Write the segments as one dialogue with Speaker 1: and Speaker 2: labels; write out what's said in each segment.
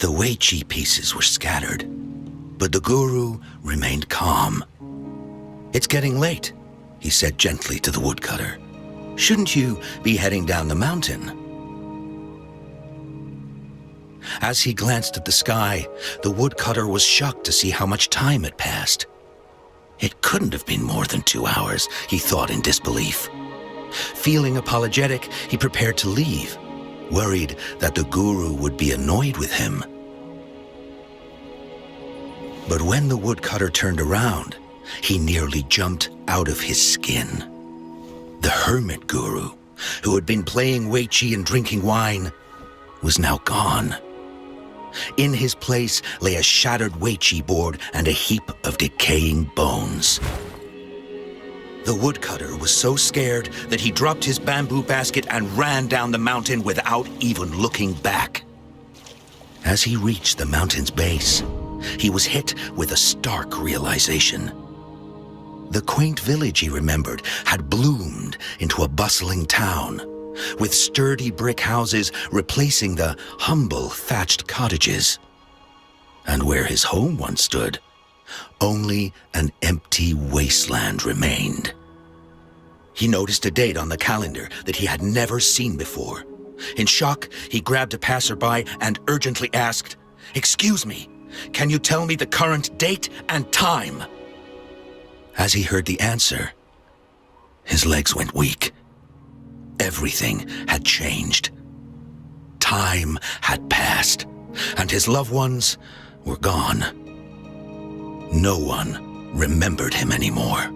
Speaker 1: The Weiqi pieces were scattered, but the guru remained calm. "It's getting late," he said gently to the woodcutter. "Shouldn't you be heading down the mountain?" As he glanced at the sky, the woodcutter was shocked to see how much time had passed. It couldn't have been more than 2 hours, he thought in disbelief. Feeling apologetic, he prepared to leave, worried that the guru would be annoyed with him. But when the woodcutter turned around, he nearly jumped out of his skin. The hermit guru, who had been playing Weiqi and drinking wine, was now gone. In his place lay a shattered Weiqi board and a heap of decaying bones. The woodcutter was so scared that he dropped his bamboo basket and ran down the mountain without even looking back. As he reached the mountain's base, he was hit with a stark realization. The quaint village he remembered had bloomed into a bustling town, with sturdy brick houses replacing the humble thatched cottages. And where his home once stood, only an empty wasteland remained. He noticed a date on the calendar that he had never seen before. In shock, he grabbed a passerby and urgently asked, "Excuse me, can you tell me the current date and time?" As he heard the answer, his legs went weak. Everything had changed. Time had passed, and his loved ones were gone. No one remembered him anymore.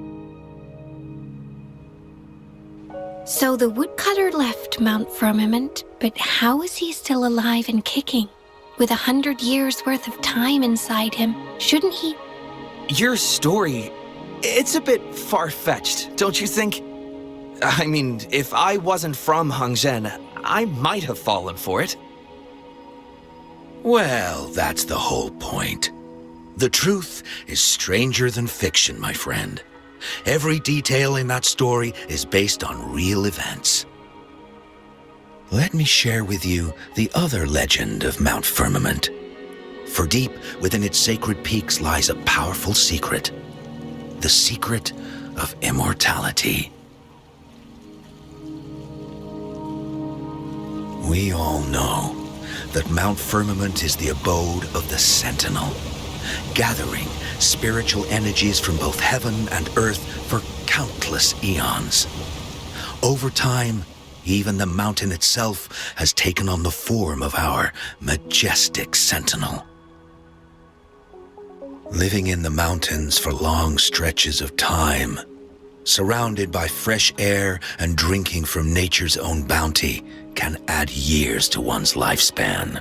Speaker 2: So the woodcutter left Mount Firmament, but how is he still alive and kicking? With 100 years worth of time inside him, shouldn't he?
Speaker 3: Your story, it's a bit far-fetched, don't you think? I mean, if I wasn't from Hungzhen, I might have fallen for it.
Speaker 1: Well, that's the whole point. The truth is stranger than fiction, my friend. Every detail in that story is based on real events. Let me share with you the other legend of Mount Firmament. For deep within its sacred peaks lies a powerful secret. The secret of immortality. We all know that Mount Firmament is the abode of the Sentinel, gathering spiritual energies from both heaven and earth for countless eons. Over time, even the mountain itself has taken on the form of our majestic sentinel. Living in the mountains for long stretches of time, surrounded by fresh air and drinking from nature's own bounty, can add years to one's lifespan.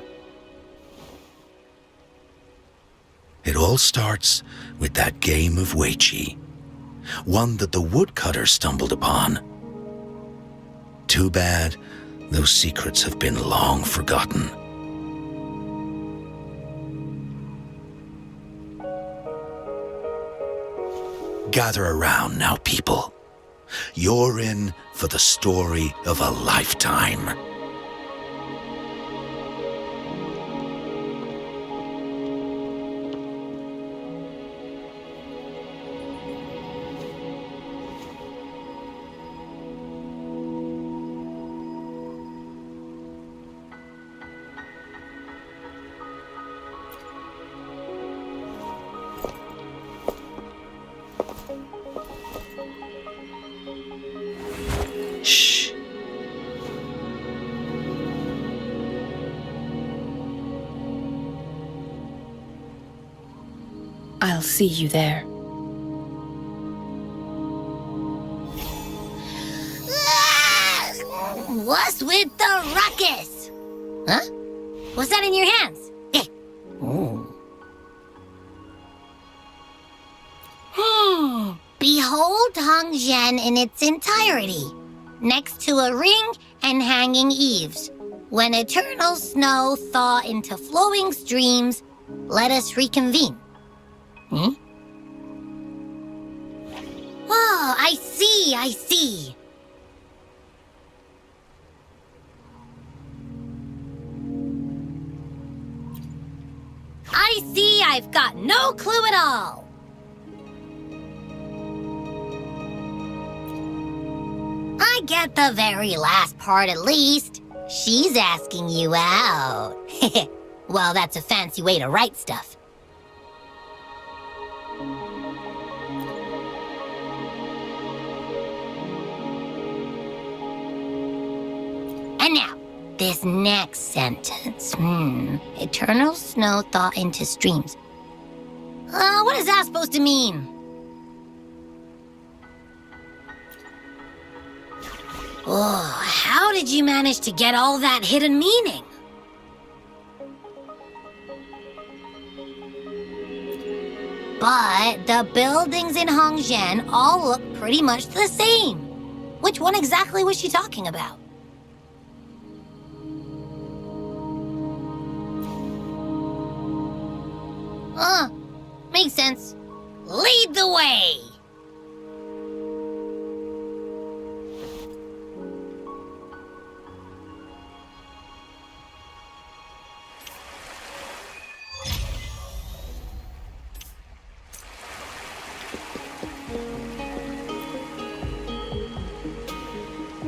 Speaker 1: It all starts with that game of Weiqi, one that the woodcutter stumbled upon. Too bad those secrets have been long forgotten. Gather around now, people. You're in for the story of a lifetime. Shh.
Speaker 2: I'll see you there.
Speaker 4: What's with the ruckus? Huh? What's that in your hands? Behold Hungzhen in its entirety, next to a ring and hanging eaves. When eternal snow thaw into flowing streams, let us reconvene. Oh, I see. I see I've got no clue at all. I get the very last part at least. She's asking you out. Well, that's a fancy way to write stuff. And now, this next sentence. Eternal snow thaw into streams. What is that supposed to mean? Oh, how did you manage to get all that hidden meaning? But the buildings in Hongzhen all look pretty much the same. Which one exactly was she talking about? Makes sense. Lead the way!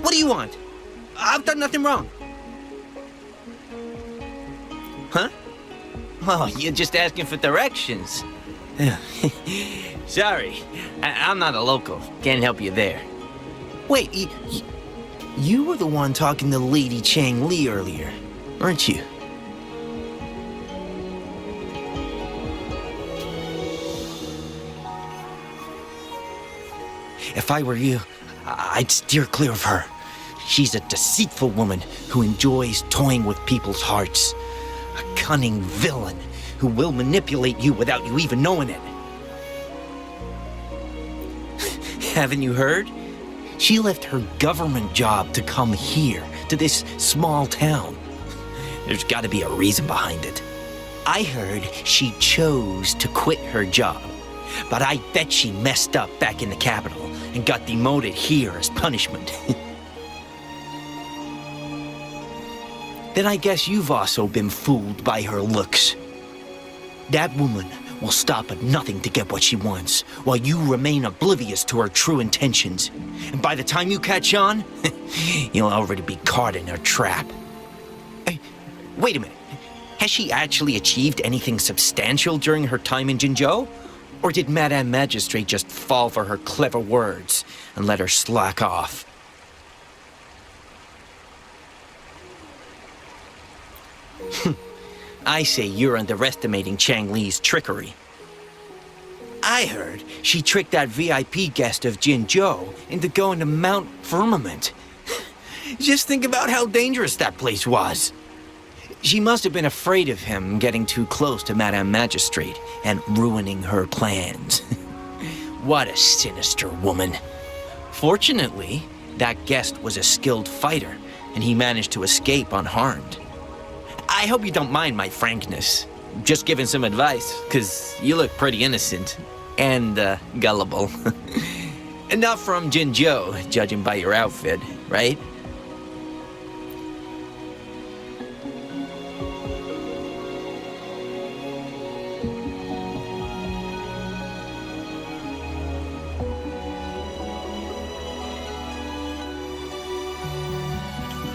Speaker 3: What do you want? I've done nothing wrong. Huh? Oh, you're just asking for directions. Sorry, I'm not a local. Can't help you there. Wait, you were the one talking to Lady Chang Li earlier, weren't you? If I were you, I'd steer clear of her. She's a deceitful woman who enjoys toying with people's hearts. A cunning villain who will manipulate you without you even knowing it. Haven't you heard? She left her government job to come here, to this small town. There's got to be a reason behind it. I heard she chose to quit her job, but I bet she messed up back in the capital and got demoted here as punishment. Then I guess you've also been fooled by her looks. That woman will stop at nothing to get what she wants, while you remain oblivious to her true intentions. And by the time you catch on, you'll already be caught in her trap. Hey, wait a minute. Has she actually achieved anything substantial during her time in Jinzhou? Or did Madame Magistrate just fall for her clever words and let her slack off? I say you're underestimating Chang Li's trickery. I heard she tricked that VIP guest of Jinzhou into going to Mount Firmament. Just think about how dangerous that place was. She must have been afraid of him getting too close to Madame Magistrate and ruining her plans. What a sinister woman. Fortunately, that guest was a skilled fighter, and he managed to escape unharmed. I hope you don't mind my frankness. Just giving some advice, because you look pretty innocent and gullible. And not from Jinzhou, judging by your outfit, right?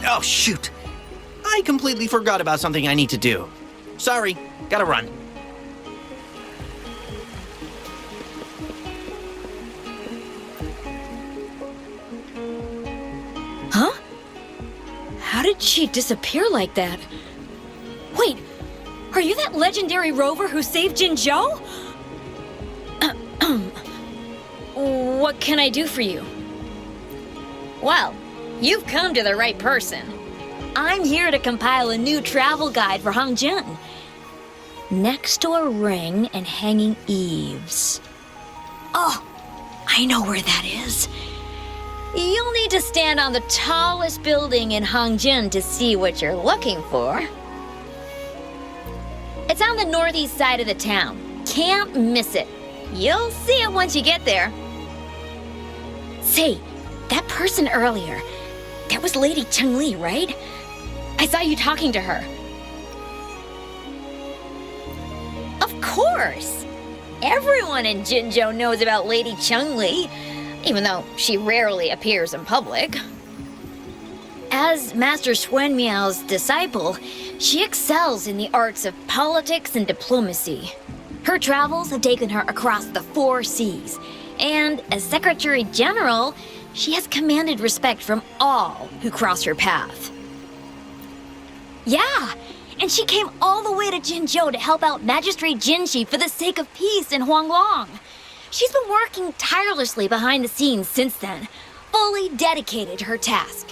Speaker 3: Oh, shoot! I completely forgot about something I need to do. Sorry, gotta run.
Speaker 5: Huh? How did she disappear like that? Wait, are you that legendary rover who saved Jinzhou? What can I do for you? Well, you've come to the right person. I'm here to compile a new travel guide for Hongzhen. Next to a ring and hanging eaves. Oh, I know where that is. You'll need to stand on the tallest building in Hongzhen to see what you're looking for. It's on the northeast side of the town. Can't miss it. You'll see it once you get there. Say, that person earlier, that was Lady Chang Li, right? I saw you talking to her. Of course! Everyone in Jinzhou knows about Lady Chun Li, even though she rarely appears in public. As Master Xuan Miao's disciple, she excels in the arts of politics and diplomacy. Her travels have taken her across the 4 seas, and as Secretary General, she has commanded respect from all who cross her path. Yeah, and she came all the way to Jinzhou to help out Magistrate Jinshi for the sake of peace in Huanglong. She's been working tirelessly behind the scenes since then, fully dedicated to her task.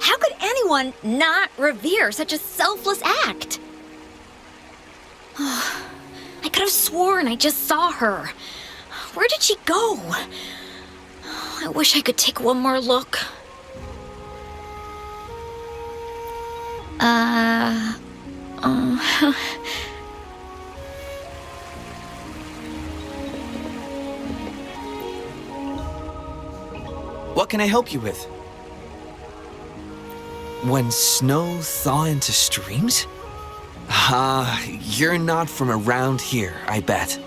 Speaker 5: How could anyone not revere such a selfless act? I could have sworn I just saw her. Where did she go? I wish I could take one more look.
Speaker 3: What can I help you with? When snow thaw into streams? You're not from around here, I bet.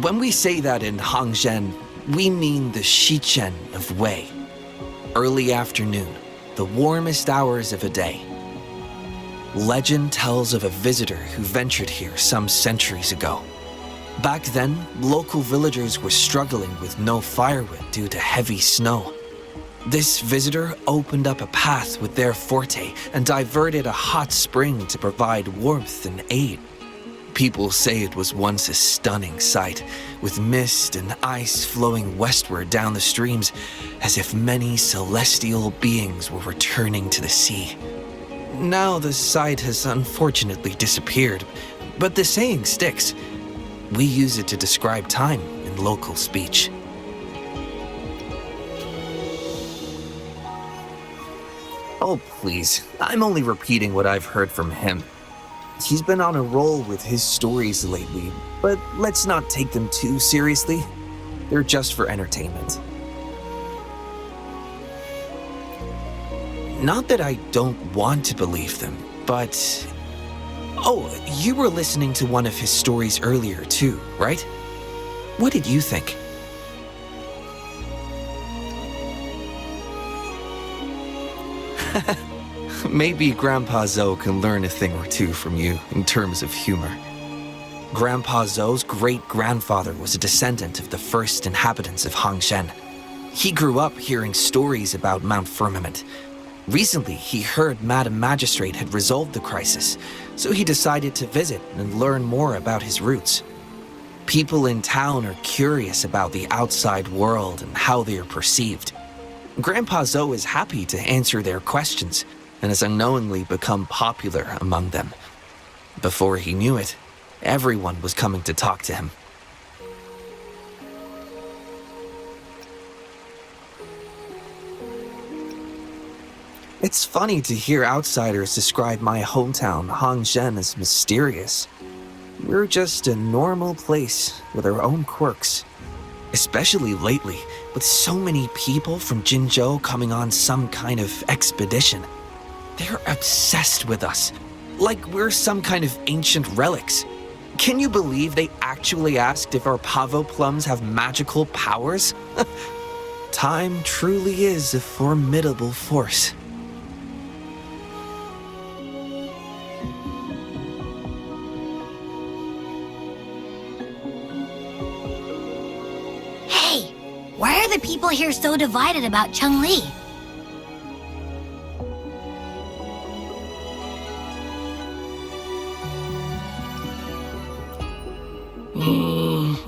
Speaker 3: When we say that in Hangzhen, we mean the Shichen of Wei. Early afternoon, the warmest hours of a day. Legend tells of a visitor who ventured here some centuries ago. Back then, local villagers were struggling with no firewood due to heavy snow. This visitor opened up a path with their forte and diverted a hot spring to provide warmth and aid. People say it was once a stunning sight, with mist and ice flowing westward down the streams, as if many celestial beings were returning to the sea. Now the sight has unfortunately disappeared, but the saying sticks. We use it to describe time in local speech. Oh, please. I'm only repeating what I've heard from him. He's been on a roll with his stories lately, but let's not take them too seriously. They're just for entertainment. Not that I don't want to believe them, but... Oh, you were listening to one of his stories earlier too, right? What did you think? Maybe Grandpa Zhou can learn a thing or two from you in terms of humor. Grandpa Zhou's great-grandfather was a descendant of the first inhabitants of Hangzhen. He grew up hearing stories about Mount Firmament. Recently, he heard Madam Magistrate had resolved the crisis, so he decided to visit and learn more about his roots. People in town are curious about the outside world and how they are perceived. Grandpa Zhou is happy to answer their questions and has unknowingly become popular among them. Before he knew it, everyone was coming to talk to him. It's funny to hear outsiders describe my hometown, Hangzhen, as mysterious. We're just a normal place with our own quirks. Especially lately, with so many people from Jinzhou coming on some kind of expedition. They're obsessed with us, like we're some kind of ancient relics. Can you believe they actually asked if our pavo plums have magical powers? Time truly is a formidable force.
Speaker 4: Why are the people here so divided about Chun Li?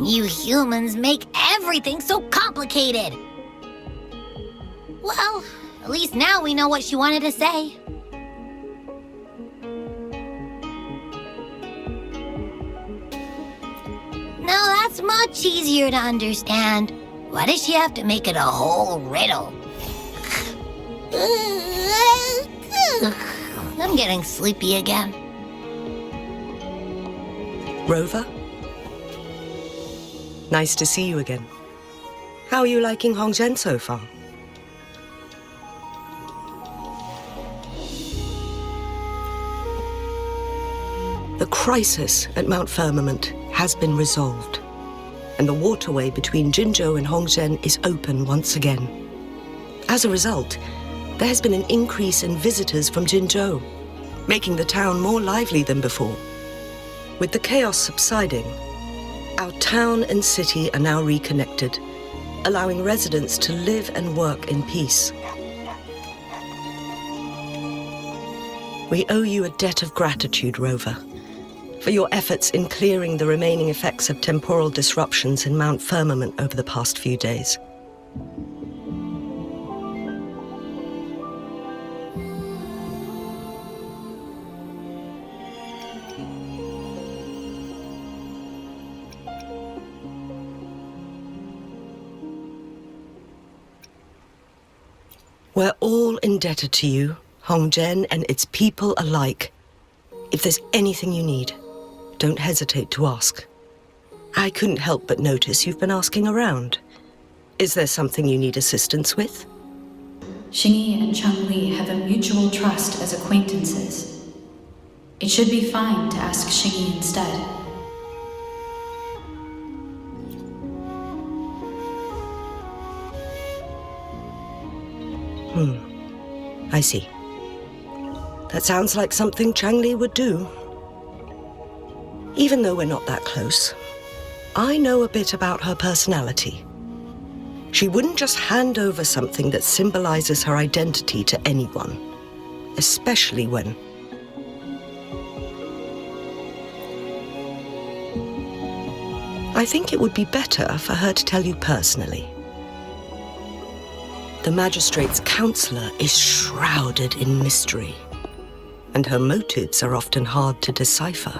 Speaker 4: You humans make everything so complicated. Well, at least now we know what she wanted to say. Now that's much easier to understand. Why does she have to make it a whole riddle? I'm getting sleepy again.
Speaker 6: Rover? Nice to see you again. How are you liking Hangzhen so far? The crisis at Mount Firmament has been resolved, and the waterway between Jinzhou and Hongzhen is open once again. As a result, there has been an increase in visitors from Jinzhou, making the town more lively than before. With the chaos subsiding, our town and city are now reconnected, allowing residents to live and work in peace. We owe you a debt of gratitude, Rovera, for your efforts in clearing the remaining effects of temporal disruptions in Mount Firmament over the past few days. We're all indebted to you, Hongzhen and its people alike. If there's anything you need, don't hesitate to ask. I couldn't help but notice you've been asking around. Is there something you need assistance with?
Speaker 7: Shinyi and Chun Li have a mutual trust as acquaintances. It should be fine to ask Shinyi instead.
Speaker 6: I see. That sounds like something Chang Li would do. Even though we're not that close, I know a bit about her personality. She wouldn't just hand over something that symbolizes her identity to anyone, especially when... I think it would be better for her to tell you personally. The magistrate's counselor is shrouded in mystery, and her motives are often hard to decipher.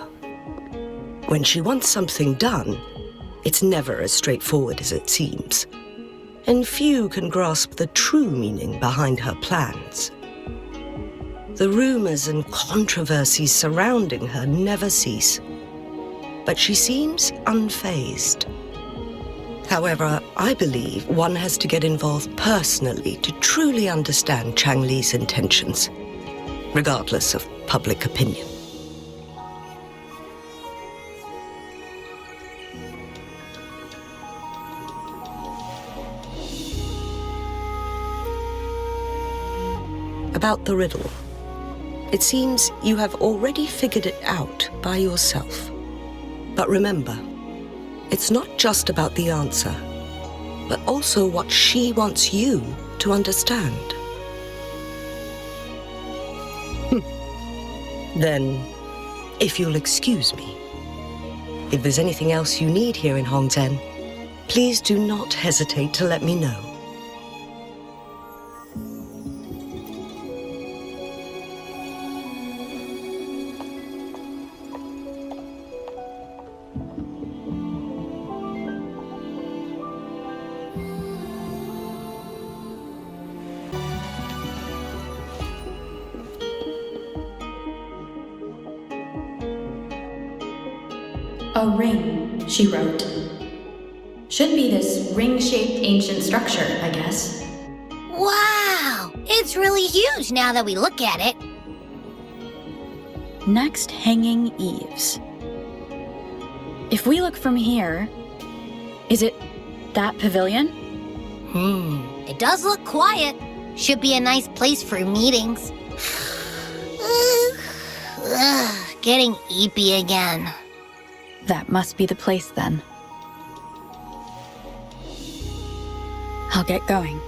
Speaker 6: When she wants something done, it's never as straightforward as it seems, and few can grasp the true meaning behind her plans. The rumors and controversies surrounding her never cease, but she seems unfazed. However, I believe one has to get involved personally to truly understand Chang Li's intentions, regardless of public opinion. About the riddle. It seems you have already figured it out by yourself. But remember, it's not just about the answer, but also what she wants you to understand. Then, if you'll excuse me, if there's anything else you need here in Hongzhen, please do not hesitate to let me know.
Speaker 7: A ring, she wrote. Should be this ring-shaped ancient structure, I guess.
Speaker 4: Wow! It's really huge now that we look at it.
Speaker 5: Next, hanging eaves. If we look from here, is it that pavilion?
Speaker 4: It does look quiet. Should be a nice place for meetings. Getting eepy again.
Speaker 5: That must be the place then. I'll get going.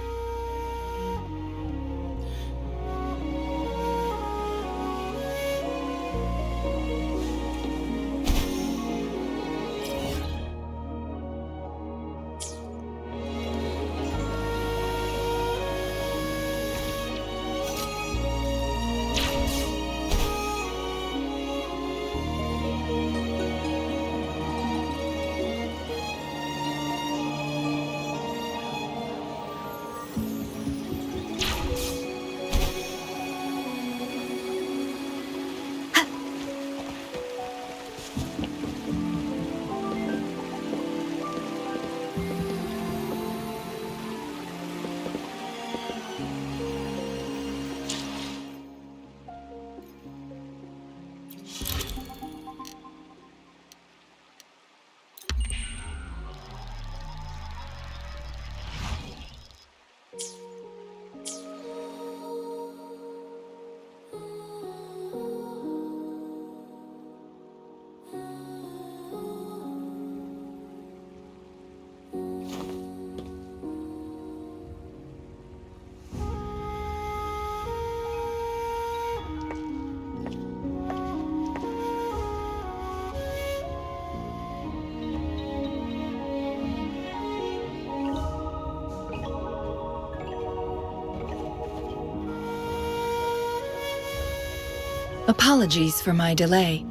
Speaker 8: Apologies for my delay.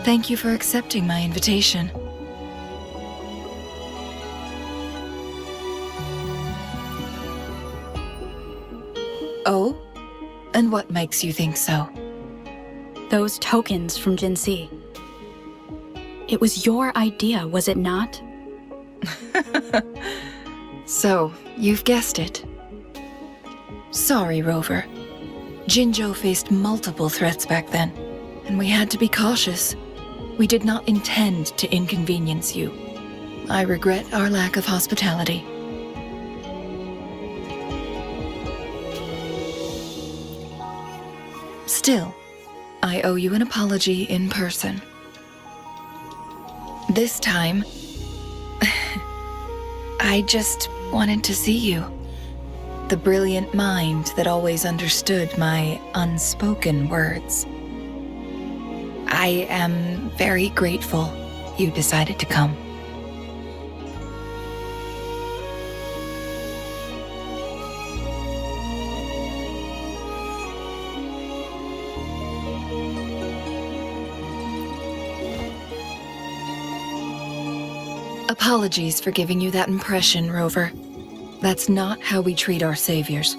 Speaker 8: Thank you for accepting my invitation. Oh? And what makes you think so?
Speaker 7: Those tokens from Jinxi. It was your idea, was it not?
Speaker 8: So, you've guessed it. Sorry, Rover. Jinzhou faced multiple threats back then, and we had to be cautious. We did not intend to inconvenience you. I regret our lack of hospitality. Still, I owe you an apology in person. This time, I just wanted to see you. The brilliant mind that always understood my unspoken words. I am very grateful you decided to come. Apologies for giving you that impression, Rover. That's not how we treat our saviors.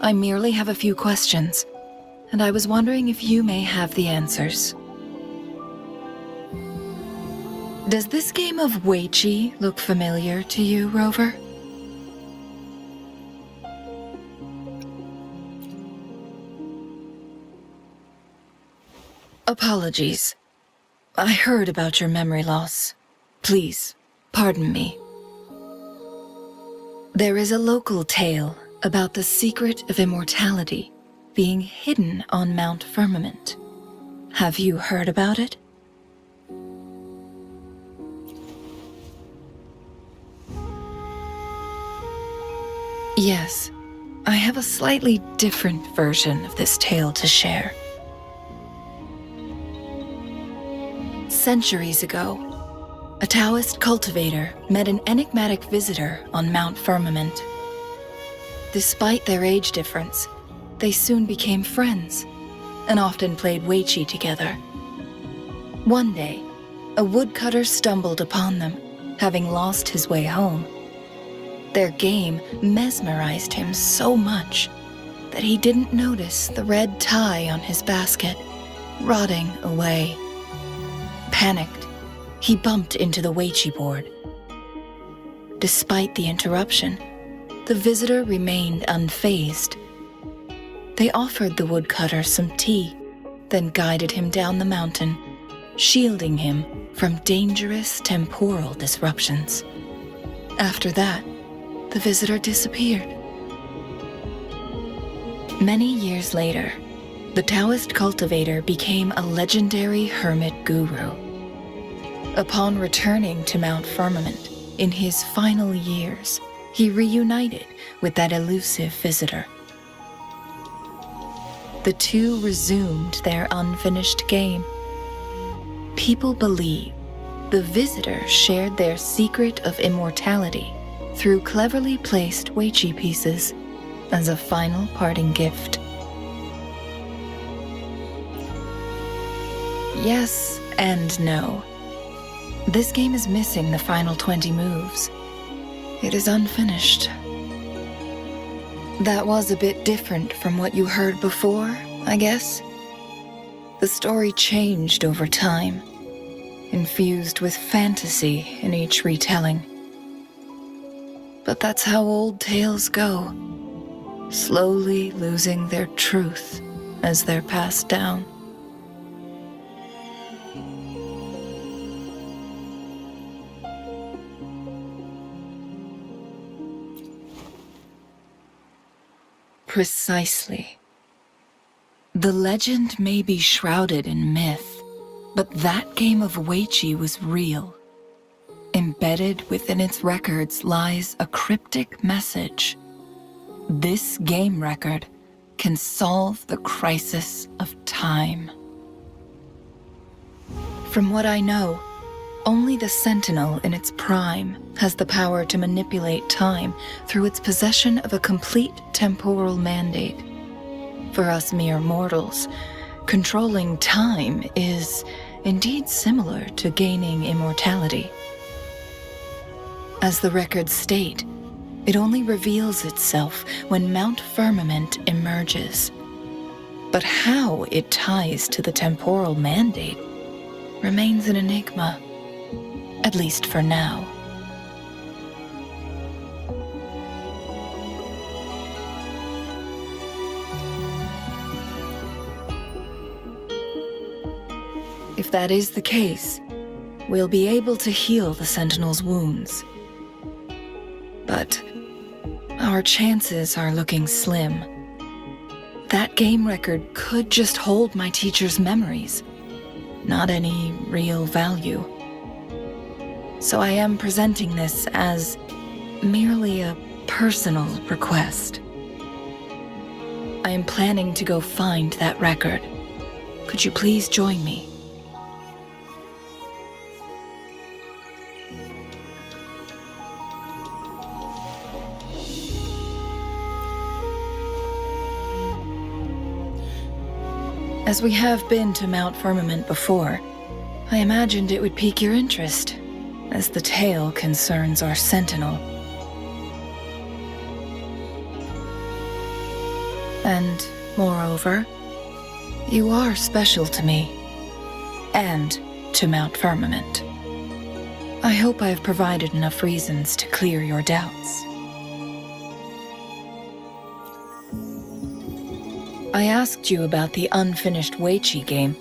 Speaker 8: I merely have a few questions, and I was wondering if you may have the answers. Does this game of Weiqi look familiar to you, Rover? Apologies. I heard about your memory loss. Please, pardon me. There is a local tale about the secret of immortality being hidden on Mount Firmament. Have you heard about it? Yes, I have a slightly different version of this tale to share. Centuries ago, a Taoist cultivator met an enigmatic visitor on Mount Firmament. Despite their age difference, they soon became friends and often played Weiqi together. One day, a woodcutter stumbled upon them, having lost his way home. Their game mesmerized him so much that he didn't notice the red tie on his basket rotting away. Panicked, he bumped into the Weiqi board. Despite the interruption, the visitor remained unfazed. They offered the woodcutter some tea, then guided him down the mountain, shielding him from dangerous temporal disruptions. After that, the visitor disappeared. Many years later, the Taoist cultivator became a legendary hermit guru. Upon returning to Mount Firmament in his final years, he reunited with that elusive visitor. The two resumed their unfinished game. People believe the visitor shared their secret of immortality through cleverly placed Weiqi pieces as a final parting gift. Yes and no. This game is missing the final 20 moves. It is unfinished. That was a bit different from what you heard before, I guess. The story changed over time, infused with fantasy in each retelling. But that's how old tales go, slowly losing their truth as they're passed down. Precisely. The legend may be shrouded in myth, but that game of Weiqi was real. Embedded within its records lies a cryptic message. This game record can solve the crisis of time. From what I know, only the Sentinel in its prime has the power to manipulate time through its possession of a complete temporal mandate. For us mere mortals, controlling time is indeed similar to gaining immortality. As the records state, it only reveals itself when Mount Firmament emerges. But how it ties to the temporal mandate remains an enigma, at least for now. If that is the case, we'll be able to heal the Sentinel's wounds. But our chances are looking slim. That game record could just hold my teacher's memories, not any real value. So I am presenting this as merely a personal request. I am planning to go find that record. Could you please join me? As we have been to Mount Firmament before, I imagined it would pique your interest, as the tale concerns our Sentinel. And, moreover, you are special to me, and to Mount Firmament. I hope I have provided enough reasons to clear your doubts. I asked you about the unfinished Weiqi game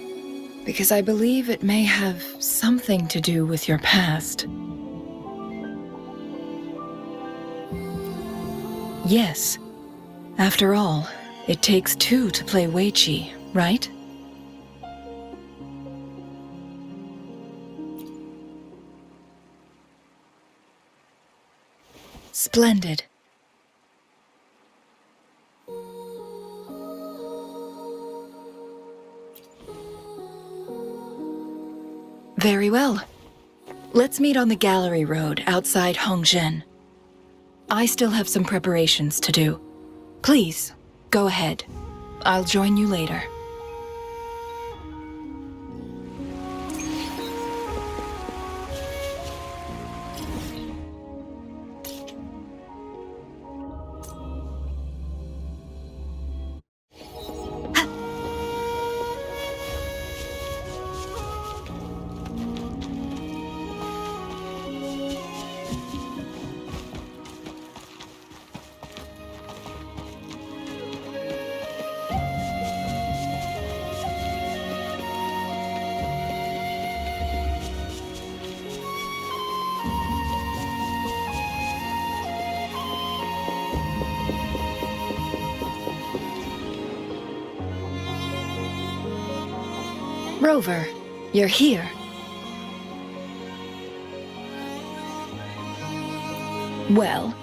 Speaker 8: because I believe it may have something to do with your past. Yes. After all, it takes two to play Weiqi, right? Splendid. Very well. Let's meet on the gallery road outside Hongzhen. I still have some preparations to do. Please, go ahead. I'll join you later. Rover, you're here. Well,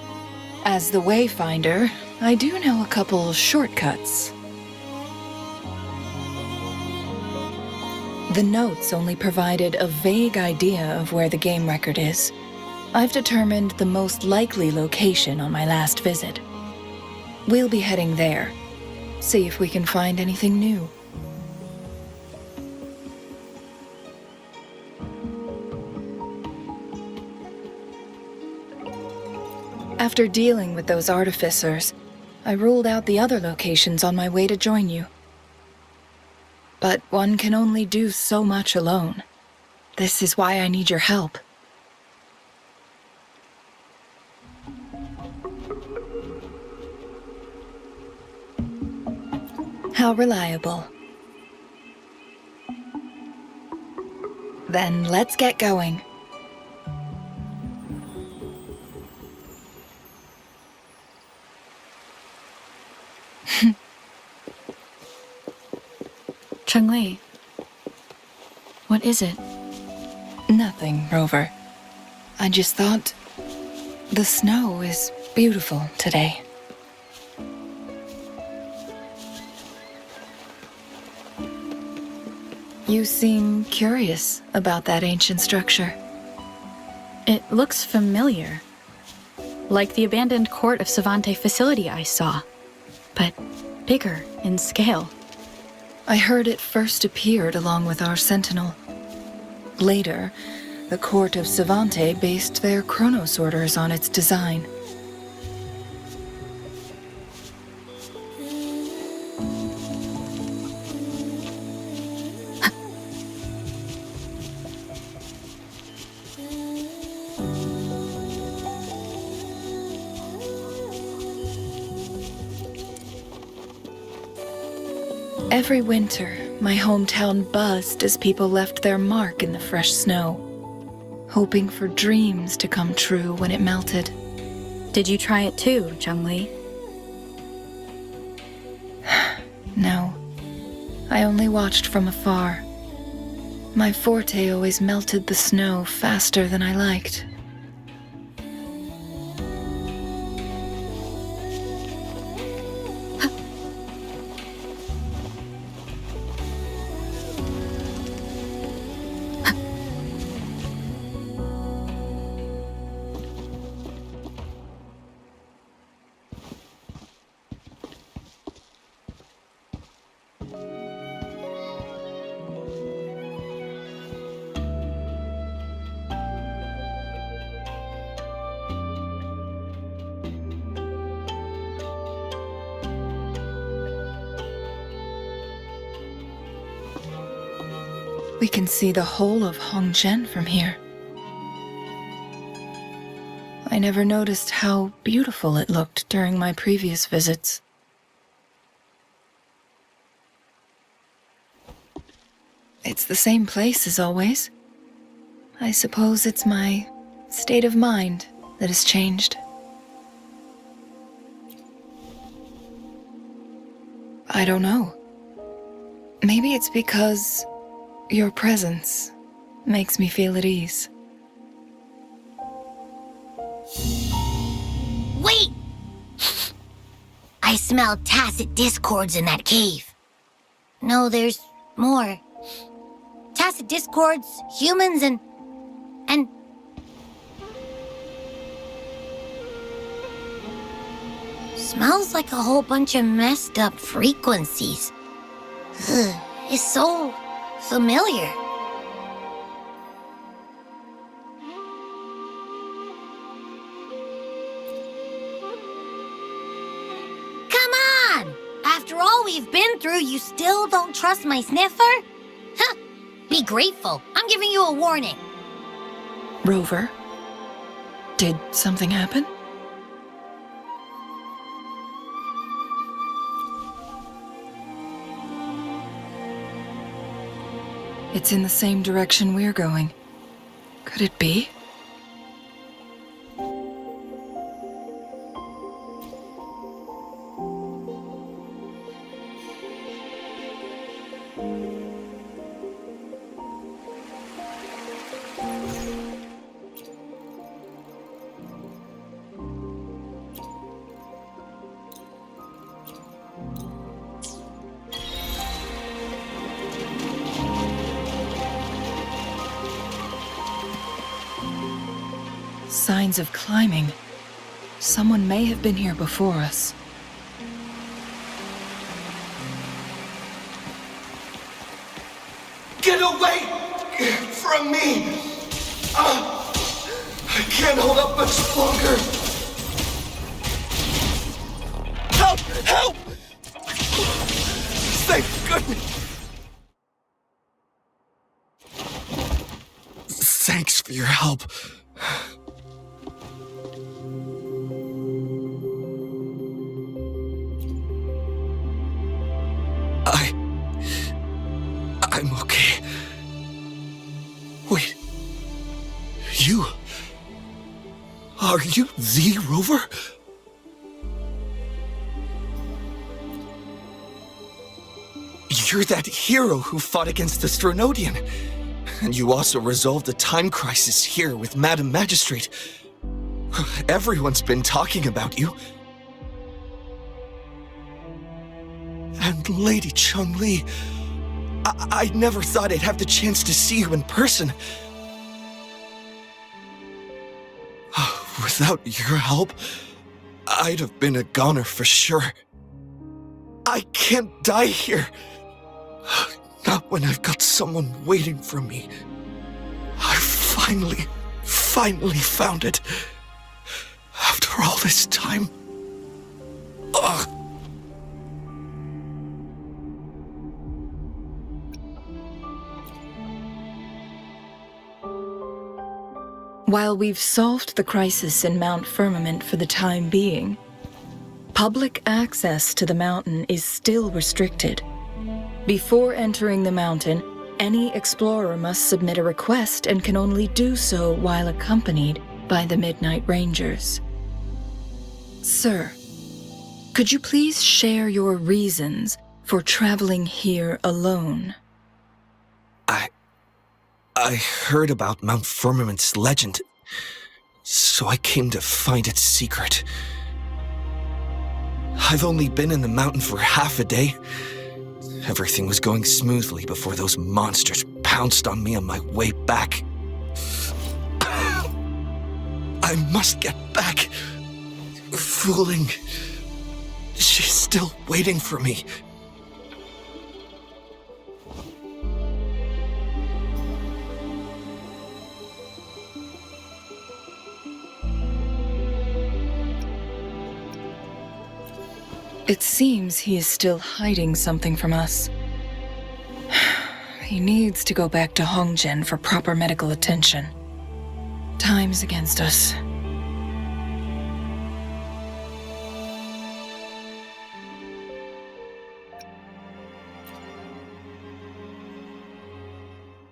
Speaker 8: as the Wayfinder, I do know a couple shortcuts. The notes only provided a vague idea of where the game record is. I've determined the most likely location on my last visit. We'll be heading there. See if we can find anything new. After dealing with those artificers, I ruled out the other locations on my way to join you. But one can only do so much alone. This is why I need your help. How reliable. Then let's get going.
Speaker 7: Chun Li, what is it?
Speaker 8: Nothing, Rover. I just thought the snow is beautiful today. You seem curious about that ancient structure.
Speaker 7: It looks familiar. Like the abandoned court of Savante facility I saw, but bigger in scale.
Speaker 8: I heard it first appeared along with our sentinel. Later, the court of Savante based their Chronos orders on its design. Every winter, my hometown buzzed as people left their mark in the fresh snow, hoping for dreams to come true when it melted.
Speaker 7: Did you try it too, Chang Li?
Speaker 8: No, I only watched from afar. My forte always melted the snow faster than I liked. We can see the whole of Hongzhen from here. I never noticed how beautiful it looked during my previous visits. It's the same place as always. I suppose it's my state of mind that has changed. I don't know. Maybe it's because your presence makes me feel at ease.
Speaker 4: Wait! I smell tacit discords in that cave. No, there's more. Tacit discords, humans, and... Smells like a whole bunch of messed up frequencies. Ugh, it's so familiar. Come on! After all we've been through, you still don't trust my sniffer? Huh! Be grateful. I'm giving you a warning.
Speaker 8: Rover, did something happen? It's in the same direction we're going. Could it be? Signs of climbing. Someone may have been here before us.
Speaker 9: Get away from me! I can't hold up much longer. Help! Help! Thank goodness! Thanks for your help. I'm okay. Wait. Are you the Rover? You're that hero who fought against the Stronodian. And you also resolved a time crisis here with Madam Magistrate. Everyone's been talking about you. And Lady Chun Li. I never thought I'd have the chance to see you in person. Without your help, I'd have been a goner for sure. I can't die here. Not when I've got someone waiting for me. I finally found it. After all this time. Ugh.
Speaker 8: While we've solved the crisis in Mount Firmament for the time being, public access to the mountain is still restricted. Before entering the mountain, any explorer must submit a request and can only do so while accompanied by the Midnight Rangers. Sir, could you please share your reasons for traveling here alone?
Speaker 9: I heard about Mount Firmament's legend, so I came to find its secret. I've only been in the mountain for half a day. Everything was going smoothly before those monsters pounced on me on my way back. I must get back. Fooling. She's still waiting for me.
Speaker 8: It seems he is still hiding something from us. He needs to go back to Hongzhen for proper medical attention. Time's against us.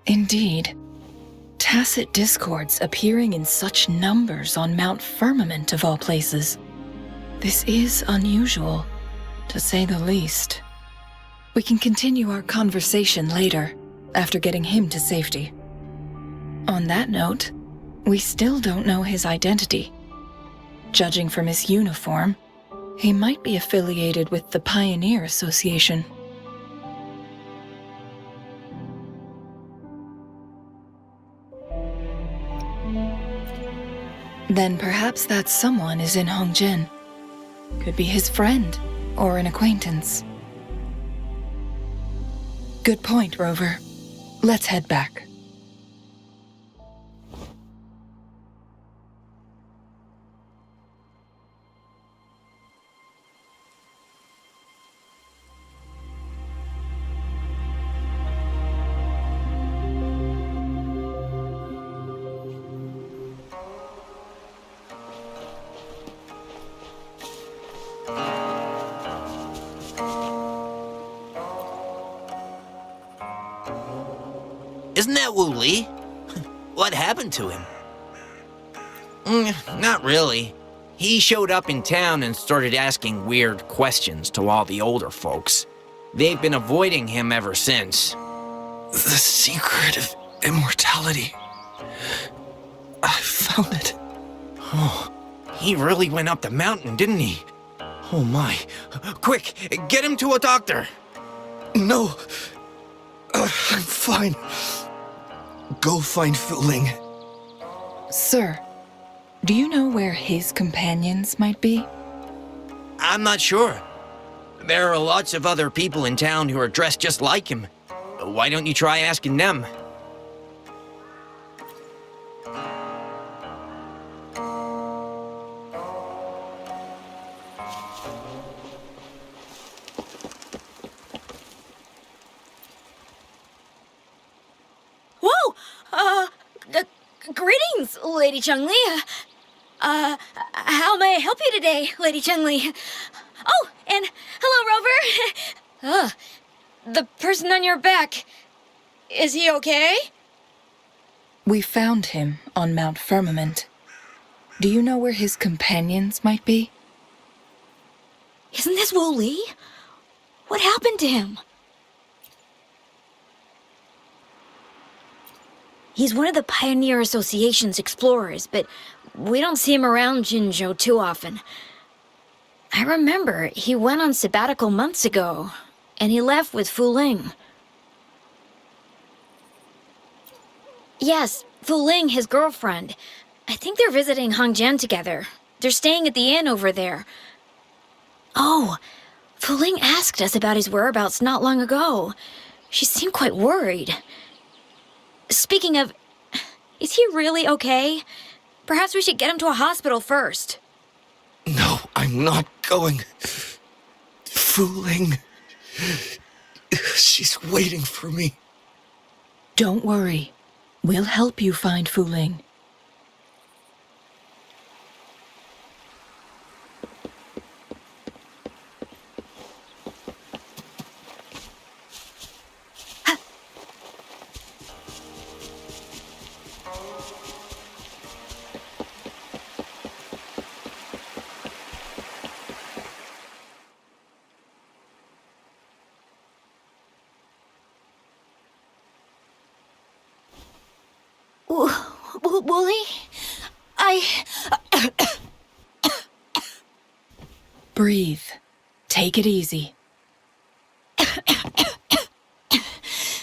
Speaker 8: Indeed. Tacit discords appearing in such numbers on Mount Firmament of all places. This is unusual, to say the least. We can continue our conversation later, after getting him to safety. On that note, we still don't know his identity. Judging from his uniform, he might be affiliated with the Pioneer Association. Then perhaps that someone is in Hongzhen. Could be his friend, or an acquaintance. Good point, Rover. Let's head back.
Speaker 3: Isn't that Wu Li? What happened to him? Not really. He showed up in town and started asking weird questions to all the older folks. They've been avoiding him ever since.
Speaker 9: The secret of immortality. I found it.
Speaker 3: Oh, he really went up the mountain, didn't he? Oh my. Quick, get him to a doctor.
Speaker 9: No. I'm fine. Go find Fu Ling.
Speaker 8: Sir, do you know where his companions might be?
Speaker 3: I'm not sure. There are lots of other people in town who are dressed just like him. Why don't you try asking them?
Speaker 5: Greetings, Lady Chang Li. How may I help you today, Lady Chang Li? Oh, and hello, Rover. The person on your back, is he okay?
Speaker 8: We found him on Mount Firmament. Do you know where his companions might be?
Speaker 5: Isn't this Wu Li? What happened to him? He's one of the Pioneer Association's explorers, but we don't see him around Jinzhou too often. I remember he went on sabbatical months ago, and he left with Fu Ling. Yes, Fu Ling, his girlfriend. I think they're visiting Hongjian together. They're staying at the inn over there. Oh, Fu Ling asked us about his whereabouts not long ago. She seemed quite worried. Speaking of, is he really okay? Perhaps we should get him to a hospital first.
Speaker 9: No, I'm not going. Fooling. She's waiting for me.
Speaker 8: Don't worry. We'll help you find Fu Ling.
Speaker 5: Wooly?
Speaker 8: Breathe. Take it easy.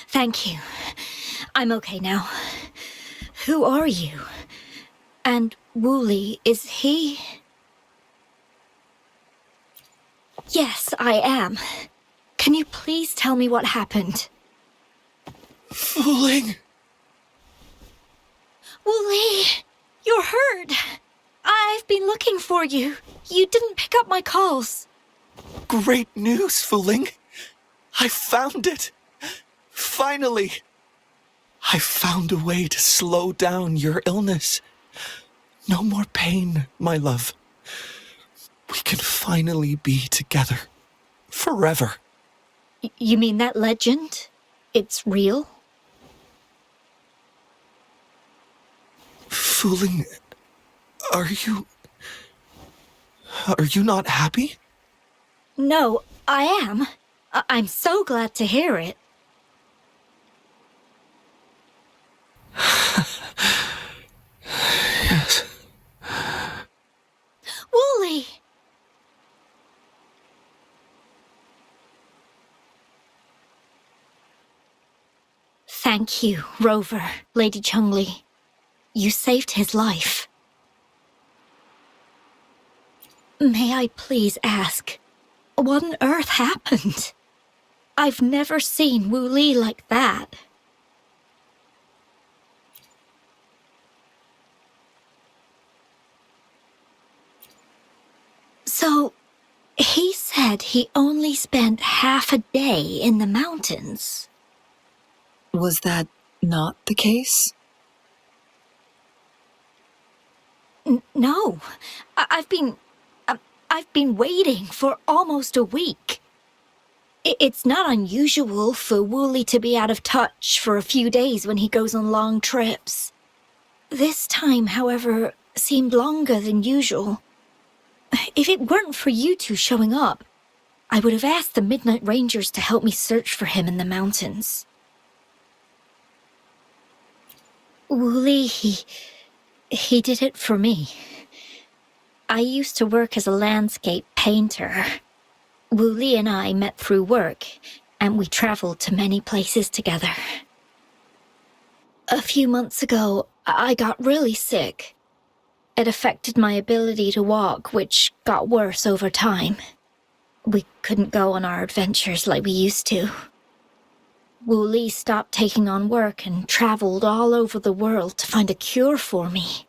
Speaker 5: Thank you. I'm okay now. Who are you? And Wooly, is he? Yes, I am. Can you please tell me what happened?
Speaker 9: Fooling.
Speaker 5: Wooly, you're hurt. I've been looking for you. You didn't pick up my calls.
Speaker 9: Great news, Fooling. I found it. Finally. I found a way to slow down your illness. No more pain, my love. We can finally be together. Forever.
Speaker 5: You mean that legend? It's real?
Speaker 9: Fooling, are you not happy?
Speaker 5: No, I am. I'm so glad to hear it.
Speaker 9: Yes.
Speaker 5: Wooly! Thank you, Rover, Lady Chun Li. You saved his life. May I please ask, what on earth happened? I've never seen Wu Li like that. So, he said he only spent half a day in the mountains.
Speaker 8: Was that not the case?
Speaker 5: No, I've been waiting for almost a week. It's not unusual for Wooly to be out of touch for a few days when he goes on long trips. This time, however, seemed longer than usual. If it weren't for you two showing up, I would have asked the Midnight Rangers to help me search for him in the mountains. Wooly, he did it for me. I used to work as a landscape painter. Wooly and I met through work, and we traveled to many places together. A few months ago, I got really sick. It affected my ability to walk, which got worse over time. We couldn't go on our adventures like we used to. Wooly stopped taking on work and traveled all over the world to find a cure for me.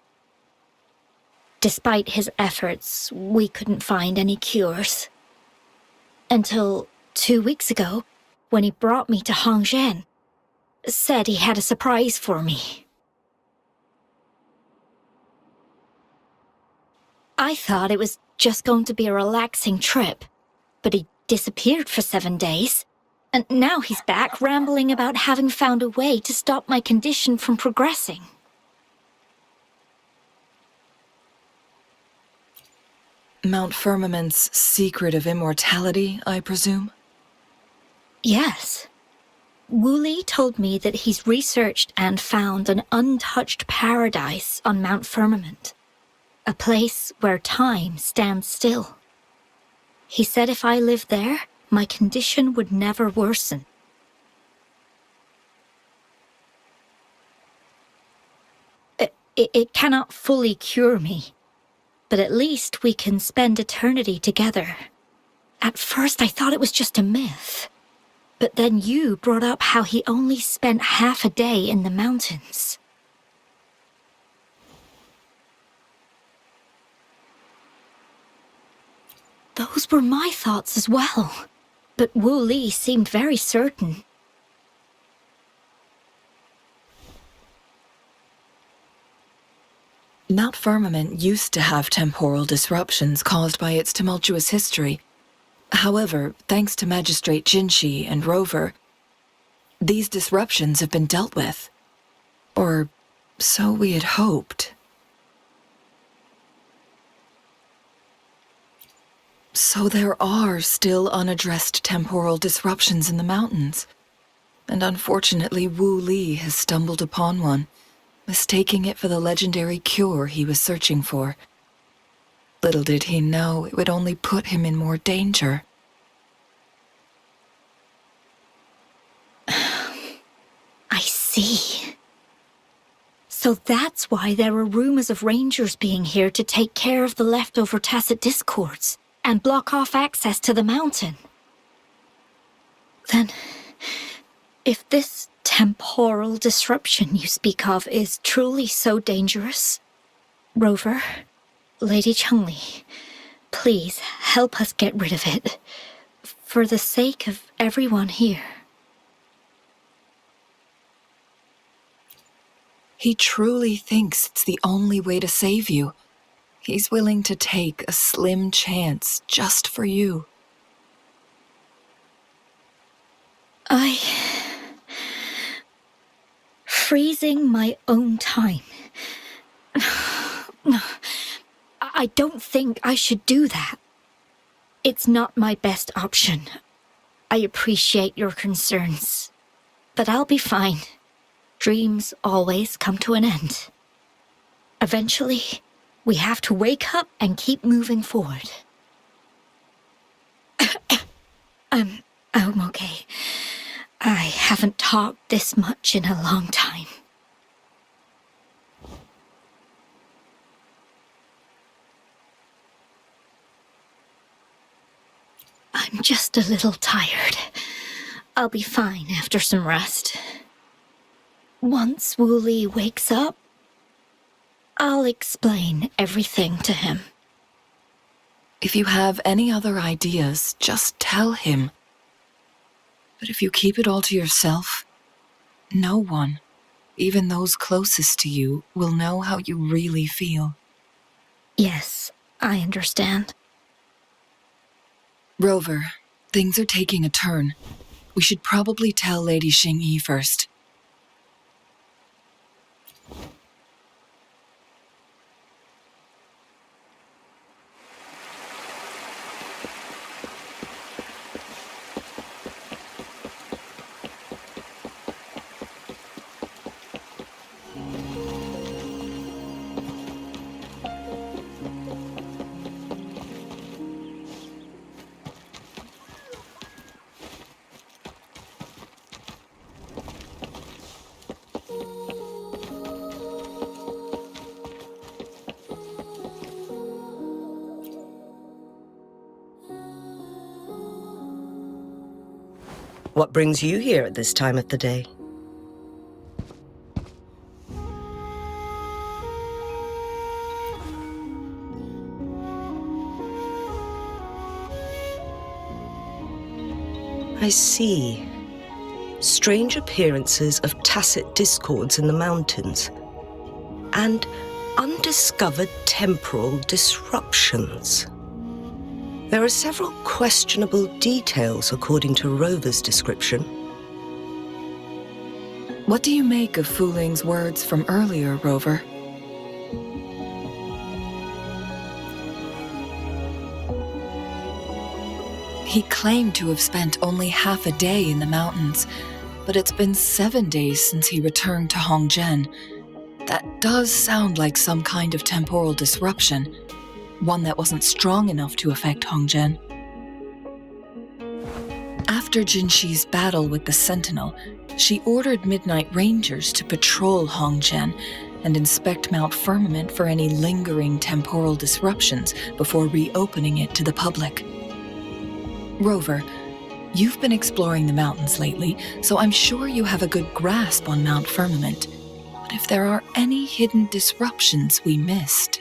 Speaker 5: Despite his efforts, we couldn't find any cures. Until 2 weeks ago, when he brought me to Hongjian, said he had a surprise for me. I thought it was just going to be a relaxing trip, but he disappeared for 7 days, and now he's back rambling about having found a way to stop my condition from progressing.
Speaker 8: Mount Firmament's secret of immortality, I presume?
Speaker 5: Yes. Wooly told me that he's researched and found an untouched paradise on Mount Firmament, a place where time stands still. He said if I lived there, my condition would never worsen. It cannot fully cure me, but at least we can spend eternity together. At first I thought it was just a myth, but then you brought up how he only spent half a day in the mountains. Those were my thoughts as well, but Wu Li seemed very certain.
Speaker 8: Mount Firmament used to have temporal disruptions caused by its tumultuous history. However, thanks to Magistrate Jinshi and Rovera, these disruptions have been dealt with. Or so we had hoped. So there are still unaddressed temporal disruptions in the mountains. And unfortunately, Wu Li has stumbled upon one, mistaking it for the legendary cure he was searching for. Little did he know it would only put him in more danger.
Speaker 5: I see. So that's why there were rumors of rangers being here to take care of the leftover tacit discords and block off access to the mountain. Then, if this temporal disruption you speak of is truly so dangerous, Rovera, Lady Chang Li, please help us get rid of it, for the sake of everyone here.
Speaker 8: He truly thinks it's the only way to save you. He's willing to take a slim chance just for you.
Speaker 5: Freezing my own time. I don't think I should do that. It's not my best option. I appreciate your concerns, but I'll be fine. Dreams always come to an end. Eventually, we have to wake up and keep moving forward. I'm okay. I haven't talked this much in a long time. I'm just a little tired. I'll be fine after some rest. Once Wu Li wakes up, I'll explain everything to him.
Speaker 8: If you have any other ideas, just tell him. But if you keep it all to yourself, no one, even those closest to you, will know how you really feel.
Speaker 5: Yes, I understand.
Speaker 8: Rovera, things are taking a turn. We should probably tell Lady Xingyi first.
Speaker 6: What brings you here at this time of the day? I see. Strange appearances of tacit discords in the mountains, and undiscovered temporal disruptions. There are several questionable details according to Rovera's description.
Speaker 8: What do you make of Fu Ling's words from earlier, Rovera? He claimed to have spent only half a day in the mountains, but it's been 7 days since he returned to Hongzhen. That does sound like some kind of temporal disruption, one that wasn't strong enough to affect Hongzhen. After Jinshi's battle with the Sentinel, she ordered Midnight Rangers to patrol Hongzhen, and inspect Mount Firmament for any lingering temporal disruptions before reopening it to the public. Rover, you've been exploring the mountains lately, so I'm sure you have a good grasp on Mount Firmament. But if there are any hidden disruptions we missed...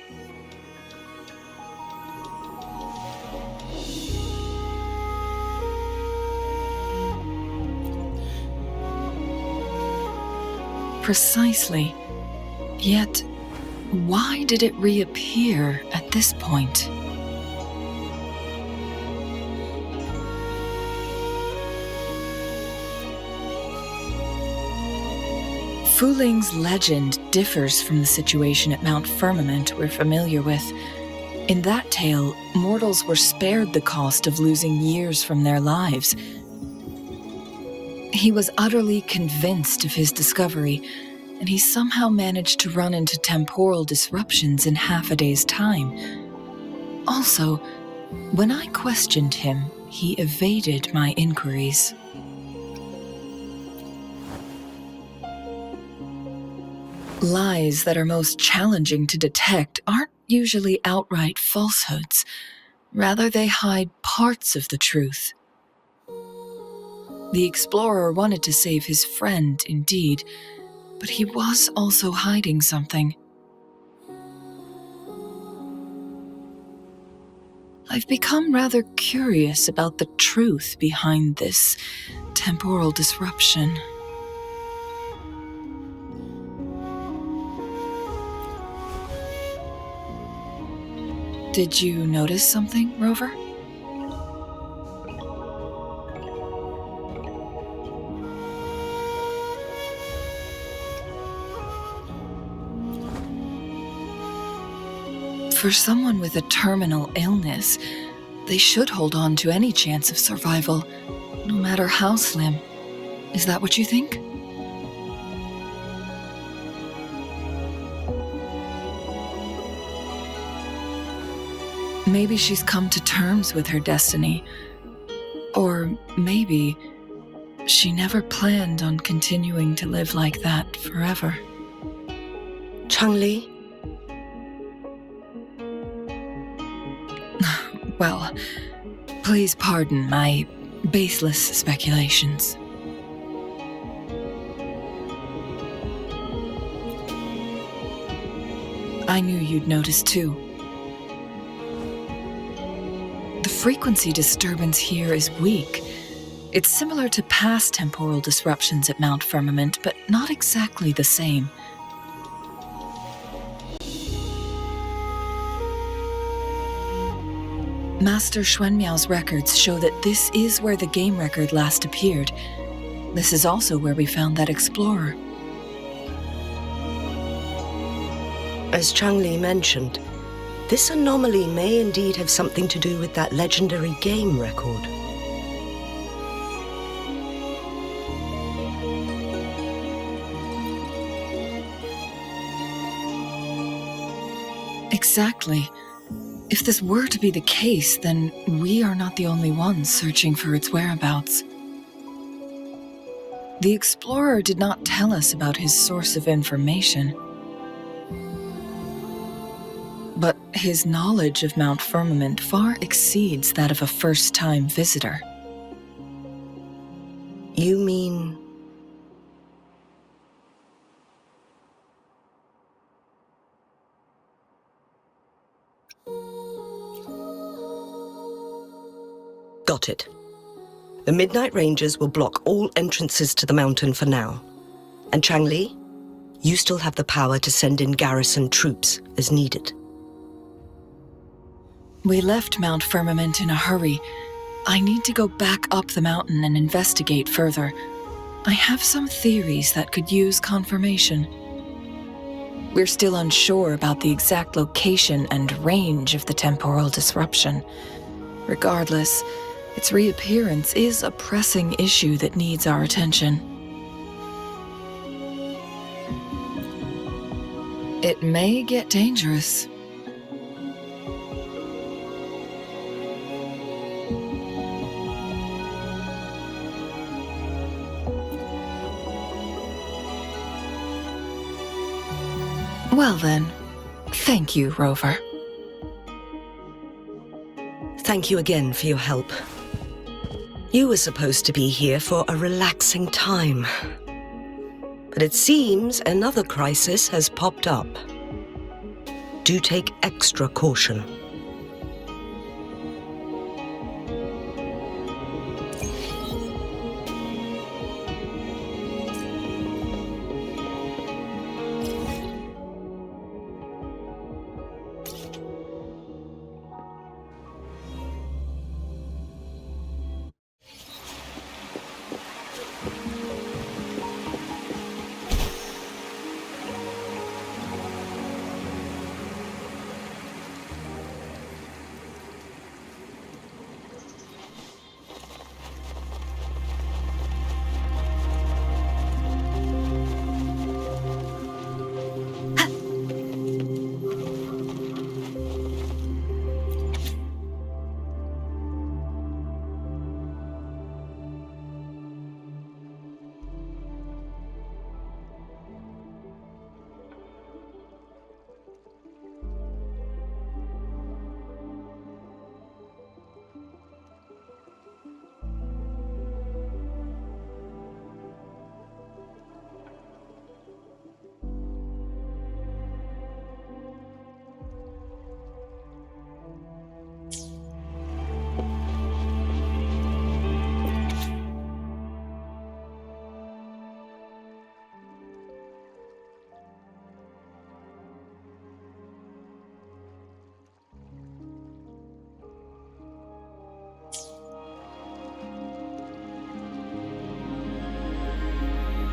Speaker 8: Precisely. Yet, why did it reappear at this point? Fu Ling's legend differs from the situation at Mount Firmament we're familiar with. In that tale, mortals were spared the cost of losing years from their lives. He was utterly convinced of his discovery, and he somehow managed to run into temporal disruptions in half a day's time. Also, when I questioned him, he evaded my inquiries. Lies that are most challenging to detect aren't usually outright falsehoods. Rather, they hide parts of the truth. The explorer wanted to save his friend, indeed, but he was also hiding something. I've become rather curious about the truth behind this temporal disruption. Did you notice something, Rover? For someone with a terminal illness, they should hold on to any chance of survival, no matter how slim. Is that what you think? Maybe she's come to terms with her destiny. Or maybe she never planned on continuing to live like that forever.
Speaker 6: Chang Li?
Speaker 8: Well, please pardon my baseless speculations. I knew you'd notice too. The frequency disturbance here is weak. It's similar to past temporal disruptions at Mount Firmament, but not exactly the same. Master Xuanmiao's records show that this is where the game record last appeared. This is also where we found that explorer.
Speaker 6: As Chang Li mentioned, this anomaly may indeed have something to do with that legendary game record.
Speaker 8: Exactly. If this were to be the case, then we are not the only ones searching for its whereabouts. The explorer did not tell us about his source of information. But his knowledge of Mount Firmament far exceeds that of a first-time visitor.
Speaker 6: You mean... Got it. The Midnight Rangers will block all entrances to the mountain for now. And Chang Li, you still have the power to send in garrison troops as needed.
Speaker 8: We left Mount Firmament in a hurry. I need to go back up the mountain and investigate further. I have some theories that could use confirmation. We're still unsure about the exact location and range of the temporal disruption. Regardless, its reappearance is a pressing issue that needs our attention. It may get dangerous. Well then, thank you, Rover.
Speaker 6: Thank you again for your help. You were supposed to be here for a relaxing time. But it seems another crisis has popped up. Do take extra caution.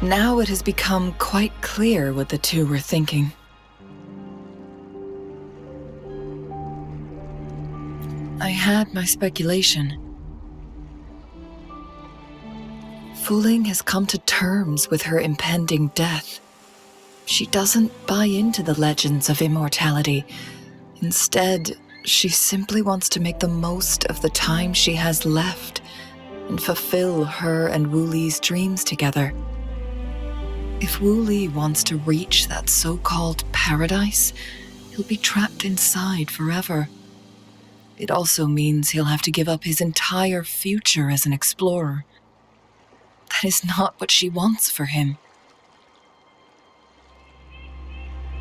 Speaker 8: Now it has become quite clear what the two were thinking. I had my speculation. Fu Ling has come to terms with her impending death. She doesn't buy into the legends of immortality. Instead, she simply wants to make the most of the time she has left and fulfill her and Wu Li's dreams together. If Wu Li wants to reach that so-called paradise, he'll be trapped inside forever. It also means he'll have to give up his entire future as an explorer. That is not what she wants for him.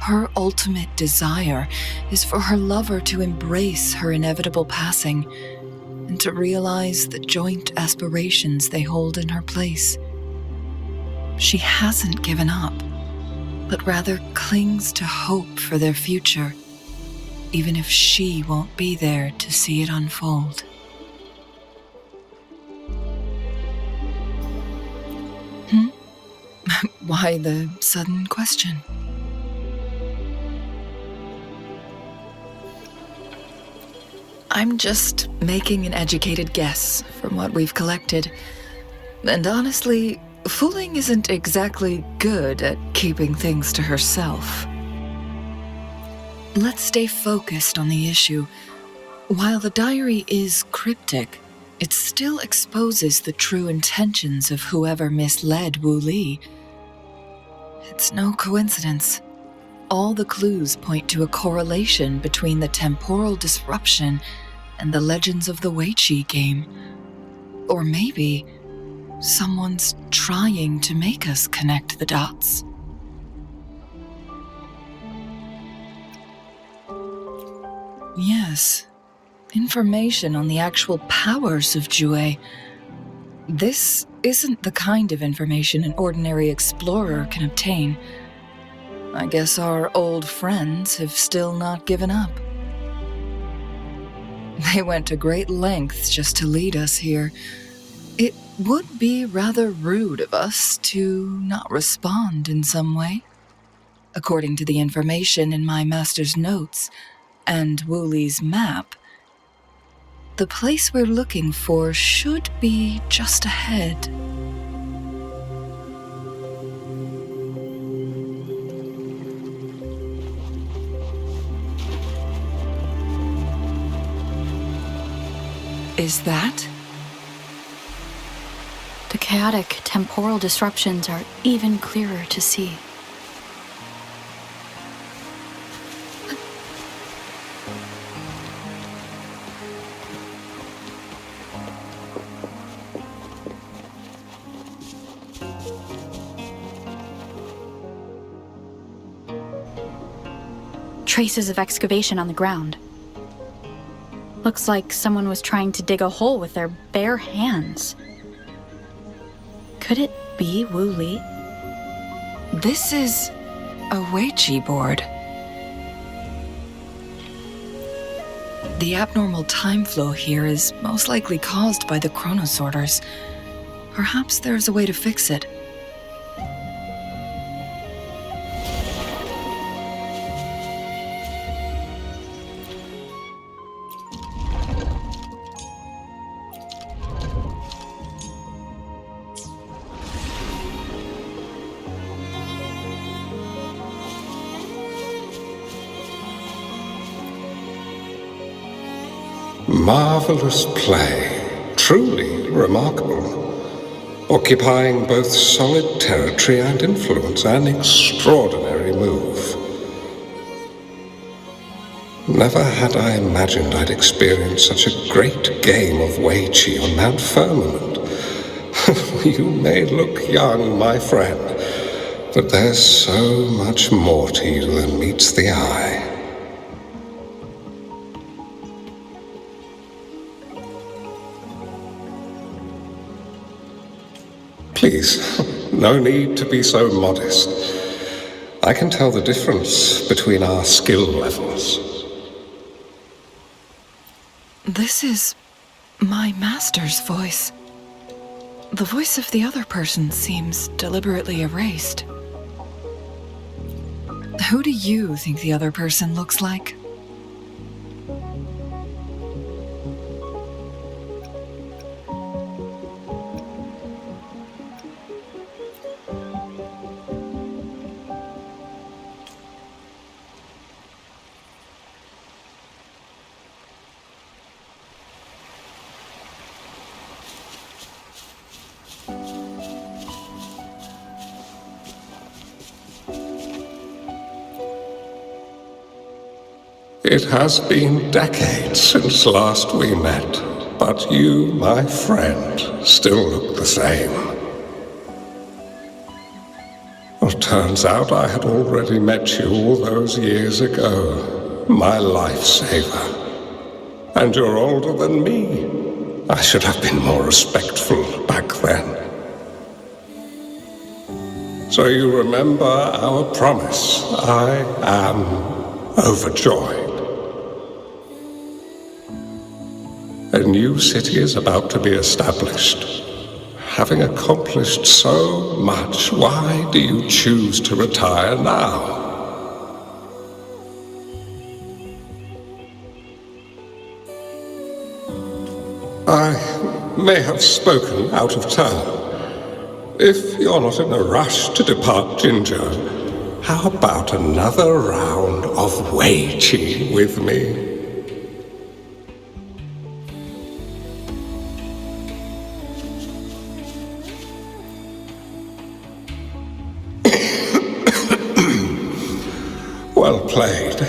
Speaker 8: Her ultimate desire is for her lover to embrace her inevitable passing and to realize the joint aspirations they hold in her place. She hasn't given up, but rather clings to hope for their future, even if she won't be there to see it unfold. Why the sudden question? I'm just making an educated guess from what we've collected. And honestly, Fu Ling isn't exactly good at keeping things to herself. Let's stay focused on the issue. While the diary is cryptic, it still exposes the true intentions of whoever misled Wu Li. It's no coincidence. All the clues point to a correlation between the temporal disruption and the legends of the Weiqi game. Or maybe someone's trying to make us connect the dots. Yes, information on the actual powers of Jue. This isn't the kind of information an ordinary explorer can obtain. I guess our old friends have still not given up. They went to great lengths just to lead us here. It would be rather rude of us to not respond in some way. According to the information in my master's notes and Wu Li's map, the place we're looking for should be just ahead. Is that?
Speaker 7: The chaotic temporal disruptions are even clearer to see. traces of excavation on the ground. Looks like someone was trying to dig a hole with their bare hands. Could it be Wu Li?
Speaker 8: This is a Weiqi board. The abnormal time flow here is most likely caused by the chronosorters. Perhaps there's a way to fix it.
Speaker 10: Marvelous play, truly remarkable, occupying both solid territory and influence, an extraordinary move. Never had I imagined I'd experience such a great game of Weiqi on Mount Firmament. You may look young, my friend, but there's so much more to you than meets the eye. Please, no need to be so modest. I can tell the difference between our skill levels.
Speaker 8: This is my master's voice. The voice of the other person seems deliberately erased. Who do you think the other person looks like?
Speaker 10: It has been decades since last we met, but you, my friend, still look the same. Well, turns out I had already met you all those years ago, my lifesaver. And you're older than me. I should have been more respectful back then. So you remember our promise. I am overjoyed. A new city is about to be established. Having accomplished so much, why do you choose to retire now? I may have spoken out of turn. If you're not in a rush to depart Jinzhou, how about another round of Weiqi with me? Well played.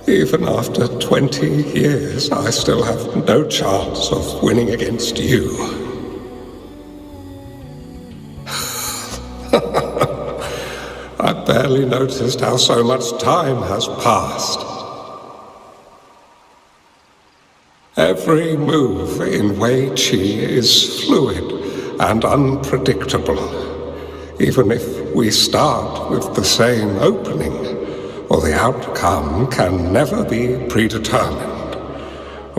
Speaker 10: Even after 20 years, I still have no chance of winning against you. I barely noticed how so much time has passed. Every move in Weiqi is fluid and unpredictable, even if we start with the same opening. Or the outcome can never be predetermined.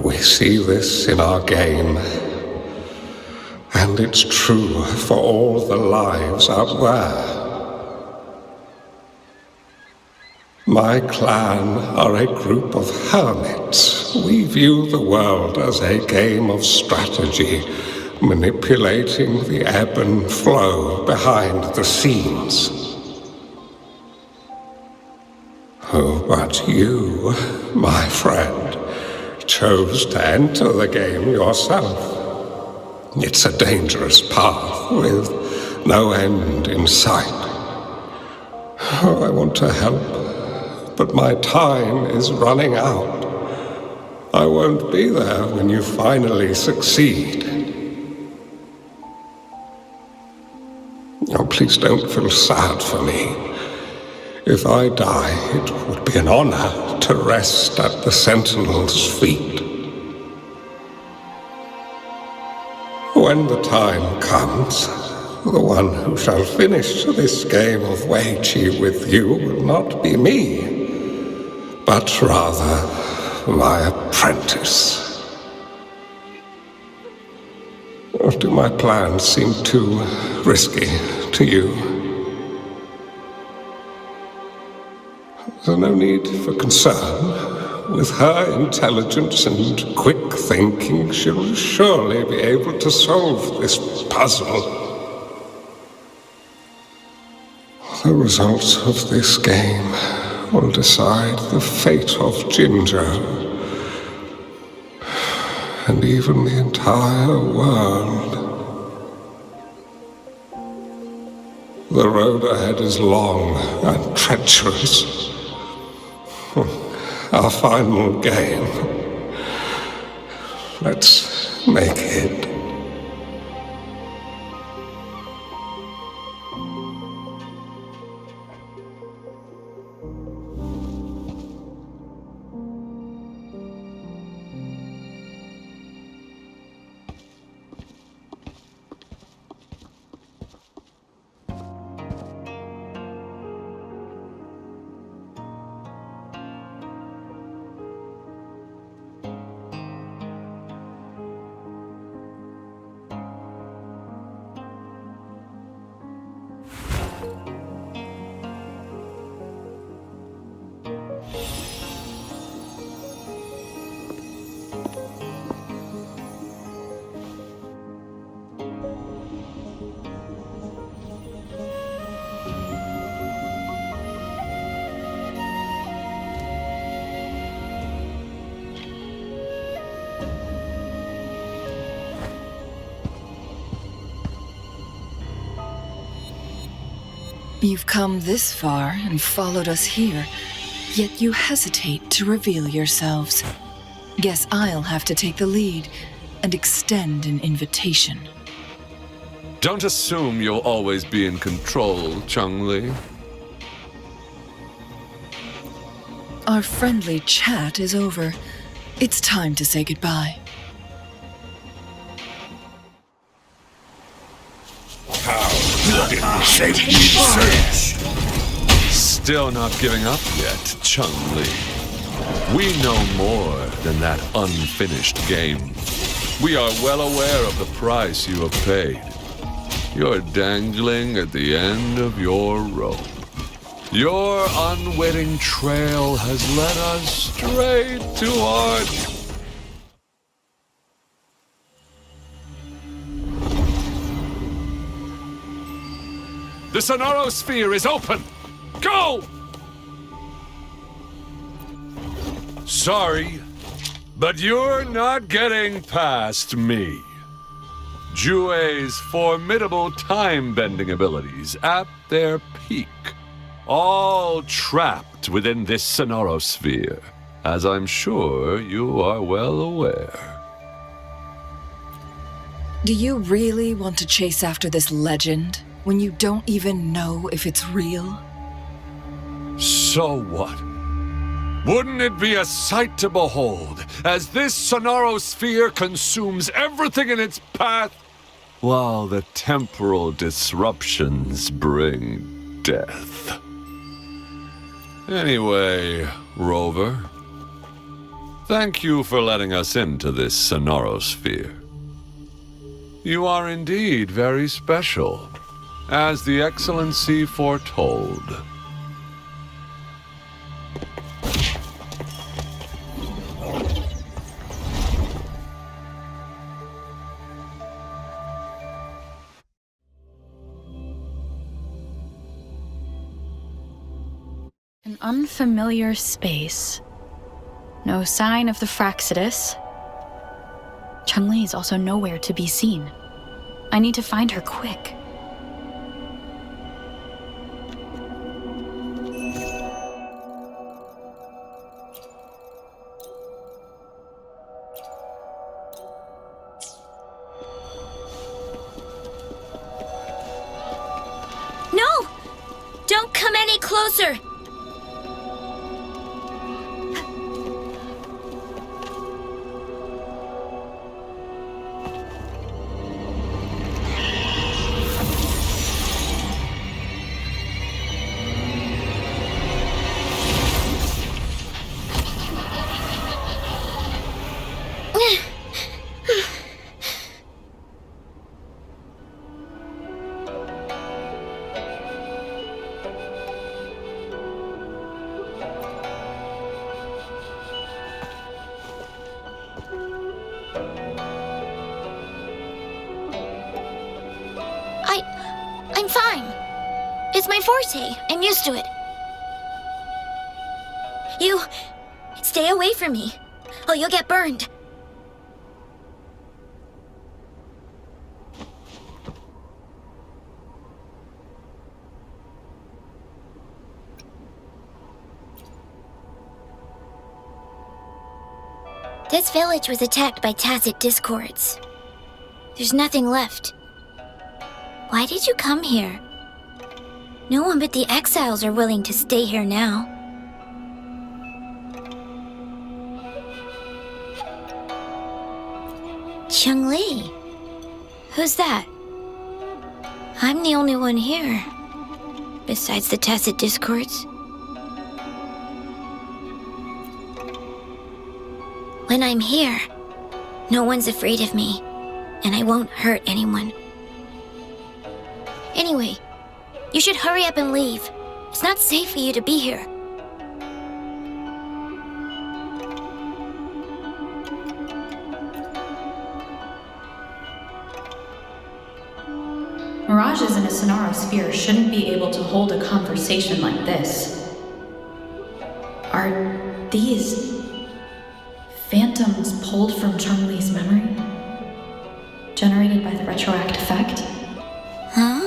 Speaker 10: We see this in our game, and it's true for all the lives out there. My clan are a group of hermits. We view the world as a game of strategy, manipulating the ebb and flow behind the scenes. Oh, but you, my friend, chose to enter the game yourself. It's a dangerous path with no end in sight. Oh, I want to help, but my time is running out. I won't be there when you finally succeed. Oh, please don't feel sad for me. If I die, it would be an honor to rest at the Sentinel's feet. When the time comes, the one who shall finish this game of Wei Qi with you will not be me, but rather my apprentice. Or do my plans seem too risky to you? There's no need for concern. With her intelligence and quick thinking, she'll surely be able to solve this puzzle. The results of this game will decide the fate of Jinzhou and even the entire world. The road ahead is long and treacherous. Our final game. Let's make it.
Speaker 8: You've come this far and followed us here, yet you hesitate to reveal yourselves. Guess I'll have to take the lead and extend an invitation.
Speaker 11: Don't assume you'll always be in control, Chang Li.
Speaker 8: Our friendly chat is over. It's time to say goodbye.
Speaker 11: Still not giving up yet, Chun Li. We know more than that unfinished game. We are well aware of the price you have paid. You're dangling at the end of your rope. Your unwitting trail has led us straight to our... The Sonorosphere is open! Go! Sorry, but you're not getting past me. Jue's formidable time-bending abilities at their peak, all trapped within this Sonorosphere, as I'm sure you are well aware.
Speaker 8: Do you really want to chase after this legend when you don't even know if it's real?
Speaker 11: So what? Wouldn't it be a sight to behold, as this Sonorosphere consumes everything in its path, while the temporal disruptions bring death? Anyway, Rover, thank you for letting us into this Sonorosphere. You are indeed very special, as the Excellency foretold.
Speaker 7: An unfamiliar space. No sign of the Fraxidus. Chun Li is also nowhere to be seen. I need to find her quick.
Speaker 5: No! Don't come any closer!
Speaker 2: I'm fine. It's my forte. I'm used to it. You... stay away from me. Oh, you'll get burned. This village was attacked by tacit discords. There's nothing left. Why did you come here? No one but the exiles are willing to stay here now. Chun Li? Who's that? I'm the only one here, besides the tacit discords. When I'm here, no one's afraid of me, and I won't hurt anyone. Anyway, you should hurry up and leave. It's not safe for you to be here.
Speaker 7: Mirages in a Sonara sphere shouldn't be able to hold a conversation like this. Are these phantoms pulled from Chun Li's memory? Generated by the retroact effect?
Speaker 2: Huh?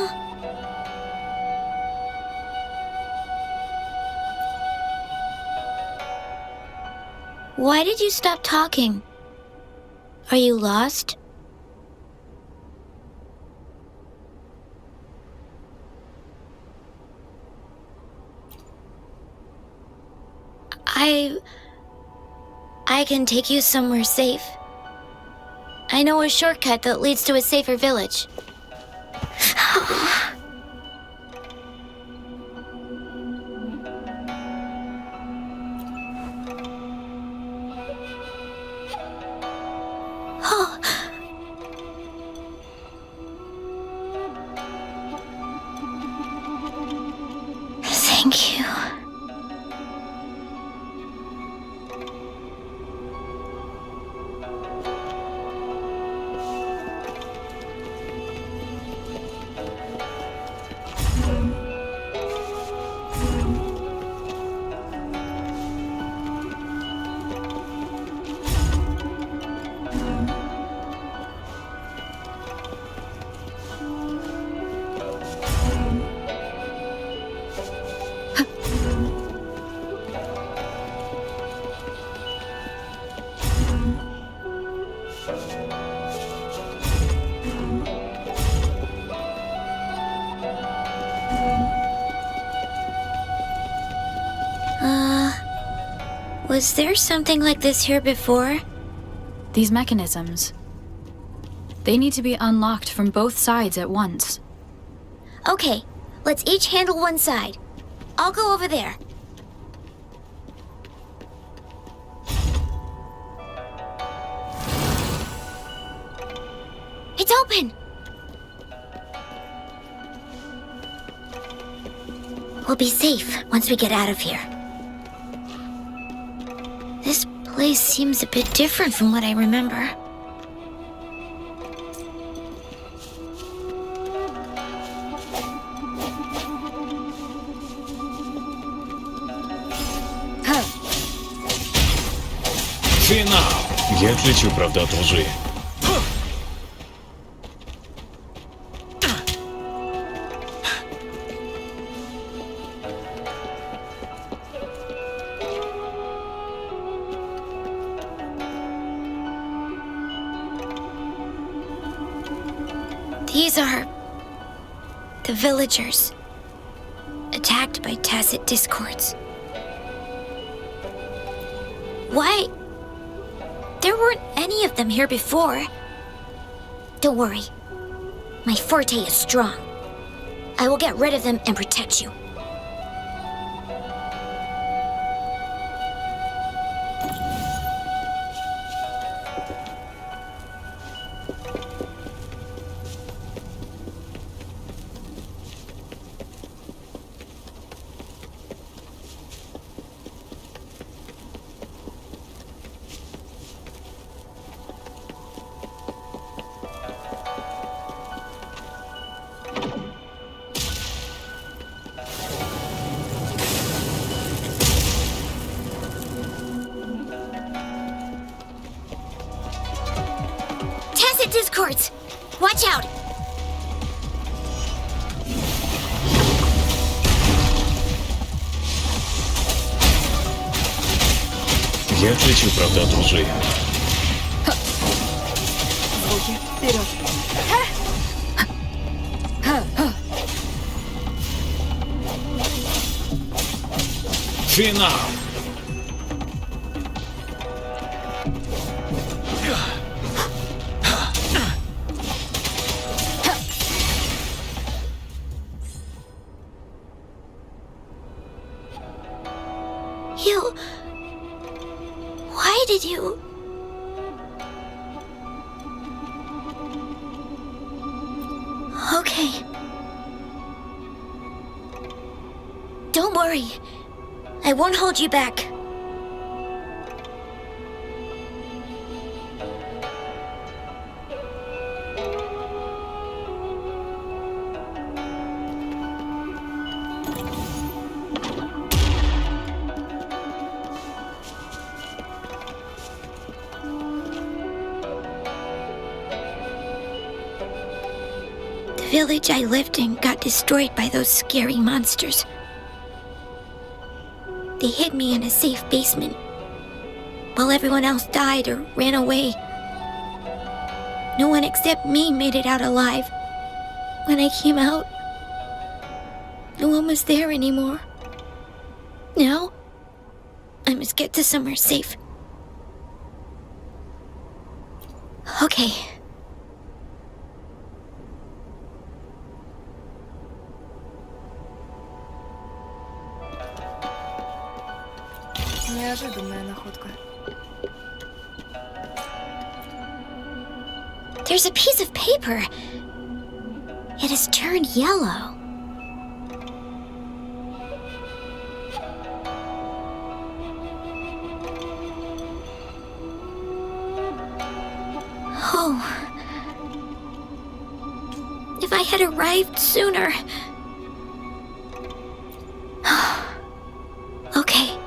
Speaker 2: Why did you stop talking? Are you lost? I can take you somewhere safe. I know a shortcut that leads to a safer village. Thank you. Was there something like this here before?
Speaker 7: These mechanisms. They need to be unlocked from both sides at once.
Speaker 2: Okay, let's each handle one side. I'll go over there. It's open! We'll be safe once we get out of here. This place seems a bit different from what I remember.
Speaker 12: Финал! Я отличу правду от лжи.
Speaker 2: These are the villagers, attacked by tacit discords. Why? There weren't any of them here before. Don't worry. My forte is strong. I will get rid of them and protect you. Tacit discords! Watch out!
Speaker 12: Я отличу правду от лжи.
Speaker 8: Звуки. Вперед.
Speaker 12: Финал!
Speaker 2: You... Why did you... Okay. Don't worry. I won't hold you back. The village I lived in got destroyed by those scary monsters. They hid me in a safe basement, while everyone else died or ran away. No one except me made it out alive. When I came out, no one was there anymore. Now, I must get to somewhere safe. Okay.
Speaker 8: Неожиданная находка.
Speaker 2: There's a piece of paper. It has turned yellow. Oh. If I had arrived sooner. Okay.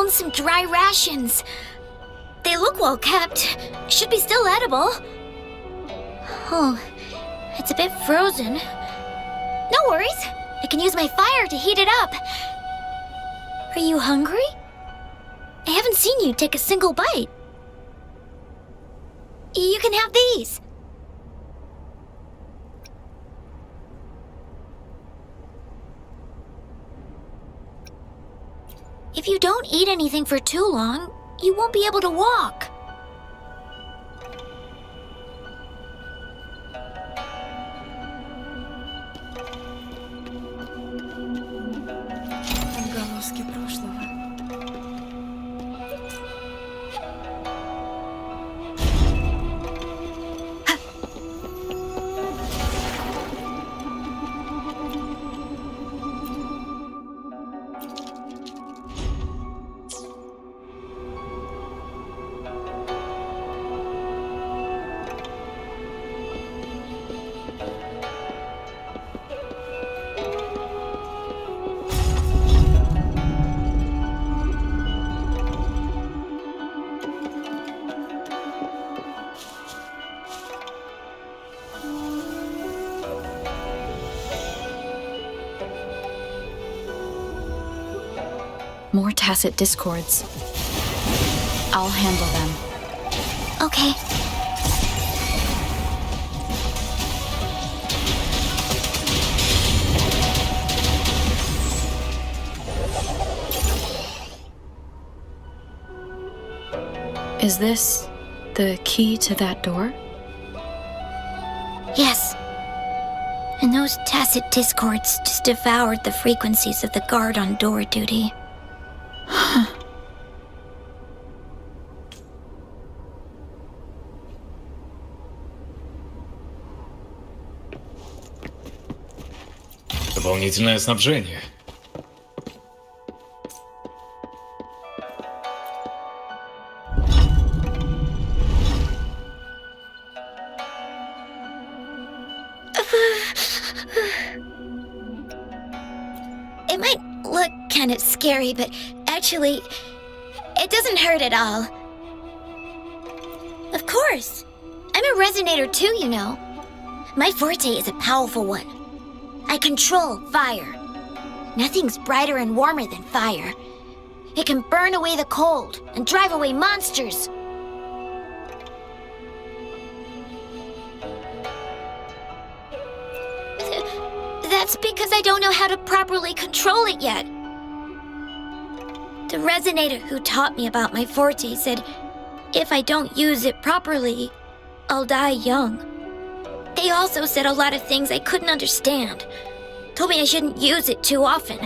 Speaker 2: Some dry rations. They look well kept. Should be still edible. Oh, it's a bit frozen. No worries. I can use my fire to heat it up. Are you hungry? I haven't seen you take a single bite. You can have these. If you don't eat anything for too long, you won't be able to walk.
Speaker 8: Отголоски прошлого.
Speaker 7: More tacit discords. I'll handle them.
Speaker 2: Okay.
Speaker 7: Is this the key to that door?
Speaker 2: Yes. And those tacit discords just devoured the frequencies of the guard on door duty.
Speaker 12: Дополнительное снабжение.
Speaker 2: It might look kind of scary, but actually, it doesn't hurt at all. Of course. I'm a resonator too, you know. My forte is a powerful one. I control fire. Nothing's brighter and warmer than fire. It can burn away the cold and drive away monsters. That's because I don't know how to properly control it yet. The resonator who taught me about my forte said if I don't use it properly, I'll die young. They also said a lot of things I couldn't understand. Told me I shouldn't use it too often.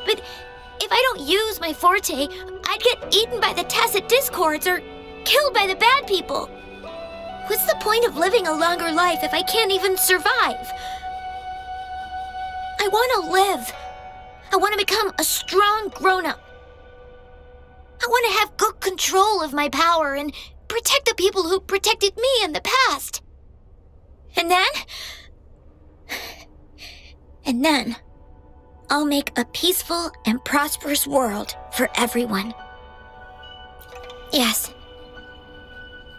Speaker 2: But if I don't use my forte, I'd get eaten by the tacit discords or killed by the bad people. What's the point of living a longer life if I can't even survive? I want to live. I want to become a strong grown-up. I want to have good control of my power and protect the people who protected me in the past. And then, I'll make a peaceful and prosperous world for everyone. Yes.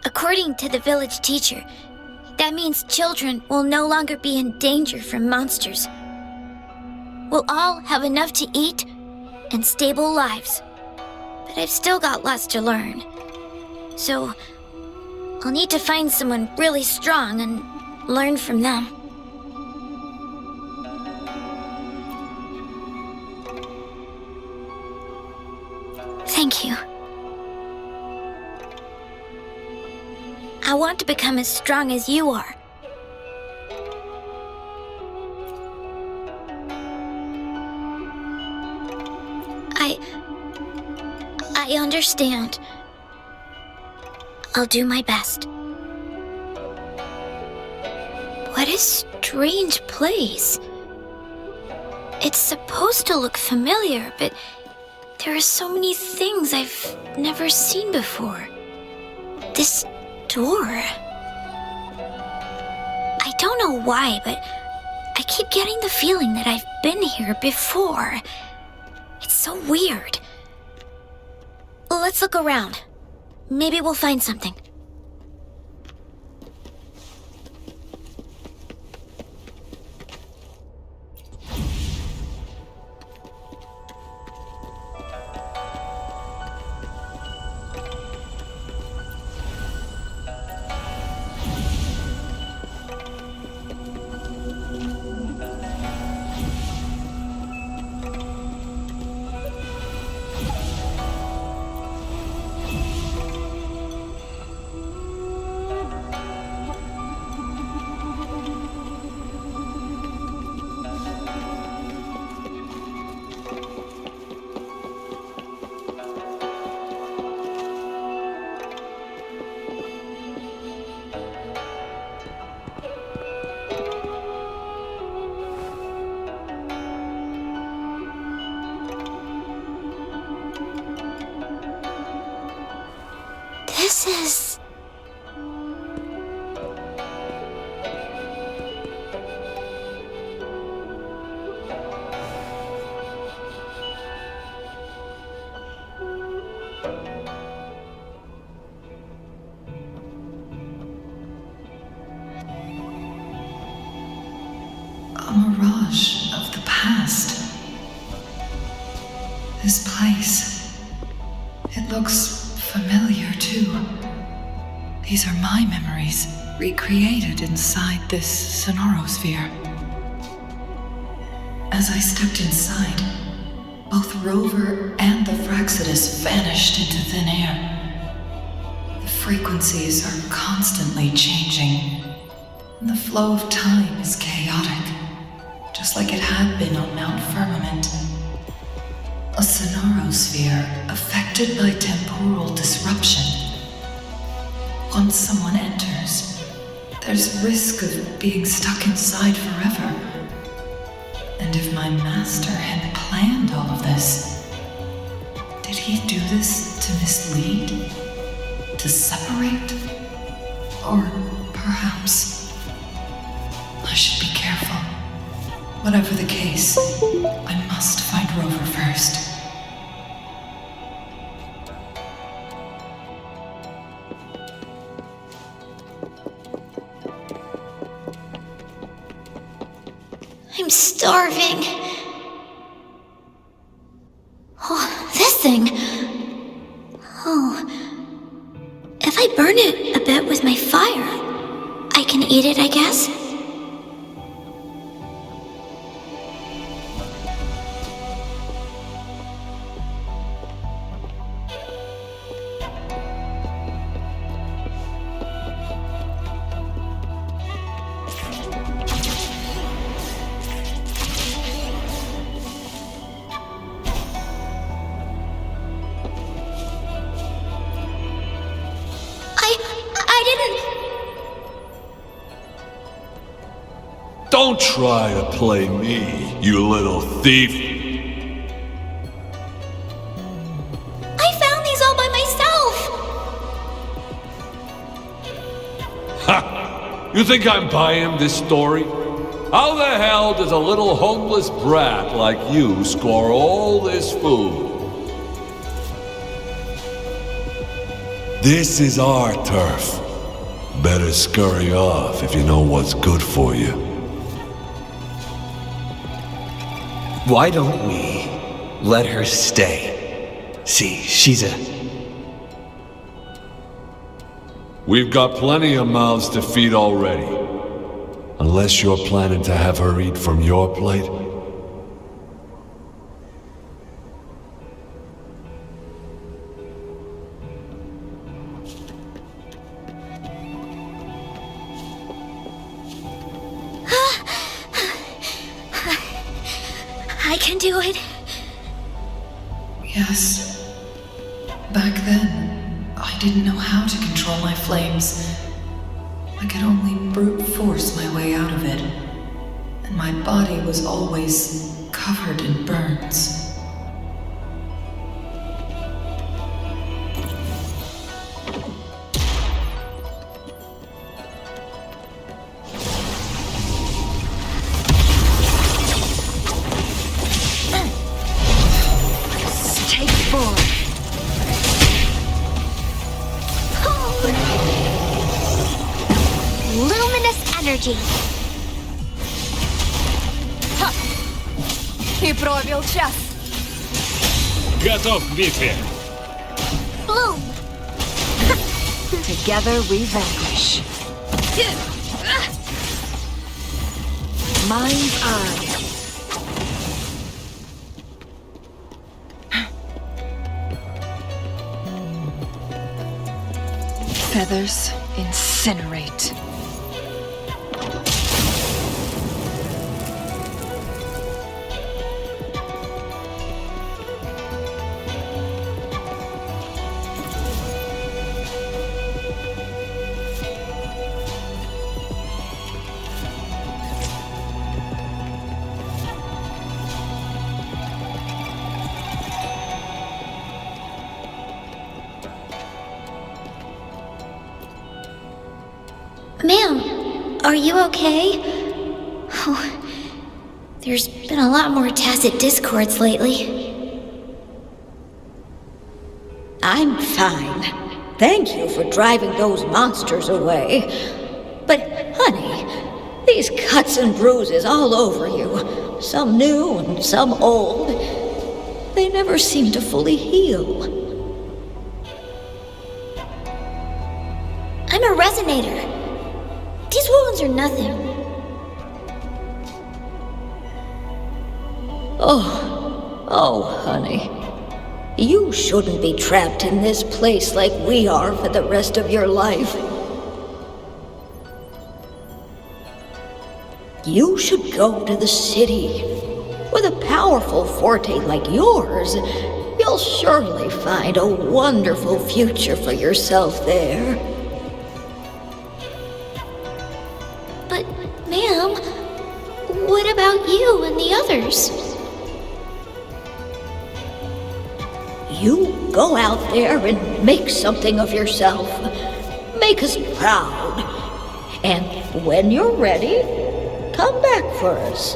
Speaker 2: According to the village teacher, that means children will no longer be in danger from monsters. We'll all have enough to eat and stable lives. But I've still got lots to learn. So, I'll need to find someone really strong and learn from them. Thank you. I want to become as strong as you are. I understand. I'll do my best. What a strange place. It's supposed to look familiar, but there are so many things I've never seen before. This door. I don't know why, but I keep getting the feeling that I've been here before. It's so weird. Let's look around. Maybe we'll find something. This is...
Speaker 13: a mirage of the past. This place, it looks familiar too. These are my memories, recreated inside this sonorosphere. As I stepped inside, both Rover and the Fraccidus vanished into thin air. The frequencies are constantly changing, and the flow of time is chaotic, just like it had been on Mount Firmament. A sonorosphere affected by temporal disruption. Once someone enters, there's risk of being stuck inside forever, And if my master had planned all of this, did he do this to mislead? To separate? Or perhaps I should be careful. Whatever the case, I must find Rovera first.
Speaker 2: I'm starving. Oh, this thing. Oh. If I burn it a bit with my fire, I can eat it, I guess?
Speaker 11: Don't try to play me, you little thief!
Speaker 2: I found these all by myself!
Speaker 11: Ha! You think I'm buying this story? How the hell does a little homeless brat like you score all this food? This is our turf. Better scurry off if you know what's good for you.
Speaker 3: Why don't we let her stay? See, she's a...
Speaker 11: We've got plenty of mouths to feed already. Unless you're planning to have her eat from your plate.
Speaker 2: I can do it.
Speaker 13: Yes. Back then, I didn't know how to control my flames. I could only brute force my way out of it. And my body was always covered in burns.
Speaker 2: Energy.
Speaker 14: И пробил час.
Speaker 12: Готов к битве.
Speaker 2: Bloom.
Speaker 14: Together we vanquish. Mind's eye.
Speaker 8: Feathers incinerate.
Speaker 2: Ma'am, are you okay? Oh, there's been a lot more tacit discords lately.
Speaker 15: I'm fine. Thank you for driving those monsters away. But, honey, these cuts and bruises all over you, some new and some old, they never seem to fully heal.
Speaker 2: I'm a resonator. These wounds are nothing.
Speaker 15: Oh, honey. You shouldn't be trapped in this place like we are for the rest of your life. You should go to the city. With a powerful forte like yours, you'll surely find a wonderful future for yourself there.
Speaker 2: But, ma'am, what about about you and the others?
Speaker 15: You go out there and make something of yourself. Make us proud. And when you're ready, come back for us.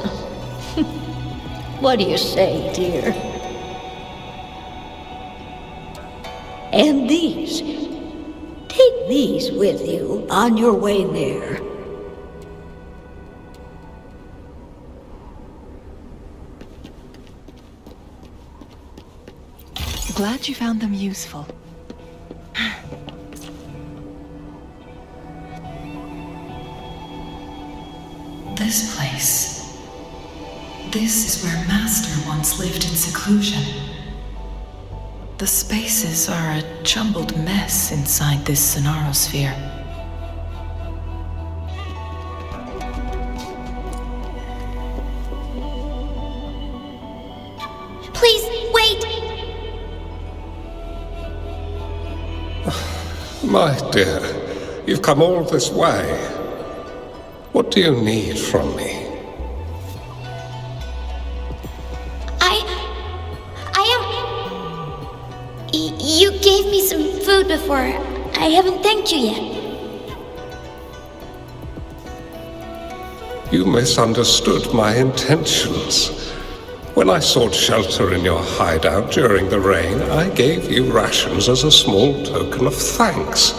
Speaker 15: What do you say, dear? And these. Take these with you on your way there.
Speaker 8: Glad you found them useful.
Speaker 13: This place. This is where Master once lived in seclusion.
Speaker 8: The spaces are a jumbled mess inside this sonarosphere.
Speaker 2: Please, wait!
Speaker 10: My dear, you've come all this way. What do you need from me?
Speaker 2: You gave me some food before. I haven't thanked you yet.
Speaker 10: You misunderstood my intentions. When I sought shelter in your hideout during the rain, I gave you rations as a small token of thanks.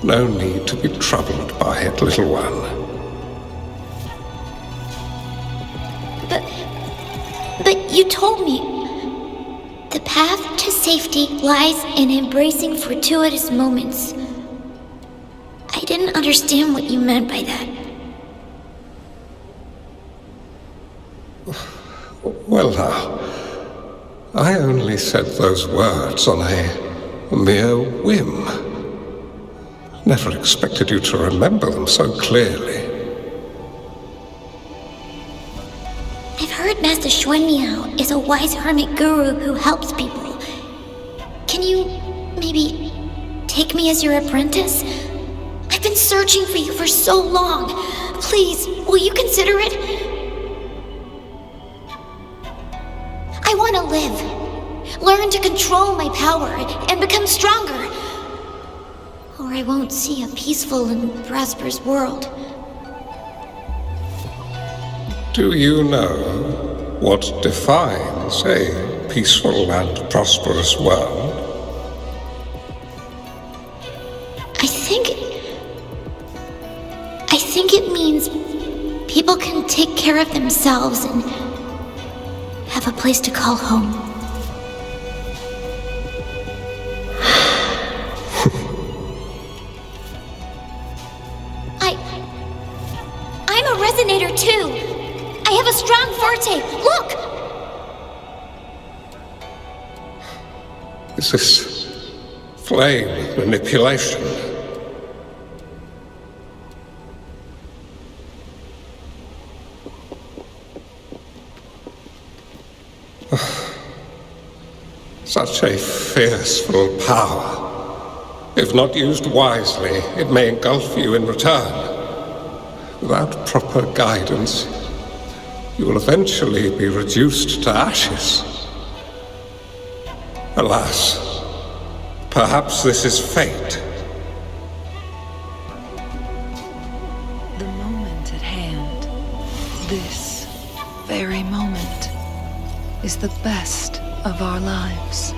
Speaker 10: No need to be troubled by it, little one.
Speaker 2: But you told me the path to safety lies in embracing fortuitous moments. I didn't understand what you meant by that.
Speaker 10: Well now, I only said those words on a mere whim. Never expected you to remember them so clearly.
Speaker 2: I've heard Master Xuanmiao is a wise hermit guru who helps people. Can you maybe take me as your apprentice? I've been searching for you for so long. Please, will you consider it? I want to live, learn to control my power, and become stronger. Or I won't see a peaceful and prosperous world.
Speaker 10: Do you know what defines a peaceful and prosperous world?
Speaker 2: I think it means people can take care of themselves and have a place to call home. I'm a resonator too. I have a strong forte. Look!
Speaker 10: Is this flame manipulation? Such a fearful power. If not used wisely, it may engulf you in return. Without proper guidance, you will eventually be reduced to ashes. Alas, perhaps this is fate.
Speaker 8: The moment at hand, this very moment, is the best of our lives.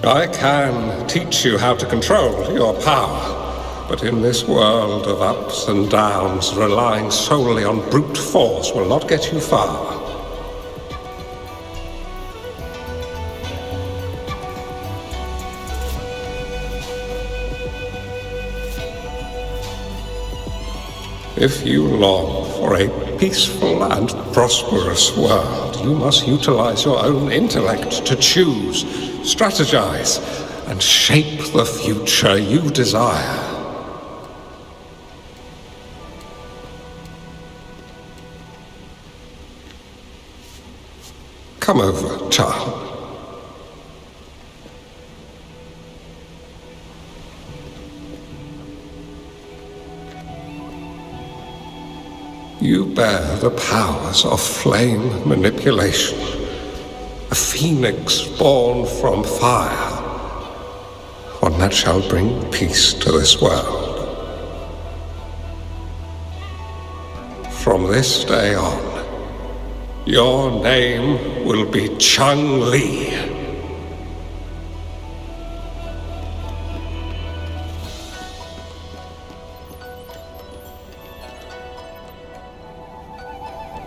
Speaker 10: I can teach you how to control your power, but in this world of ups and downs, relying solely on brute force will not get you far. If you long for a peaceful and prosperous world, you must utilize your own intellect to choose, strategize, and shape the future you desire. Come over, child. You bear the powers of flame manipulation, a phoenix born from fire, one that shall bring peace to this world. From this day on, your name will be Chan Li.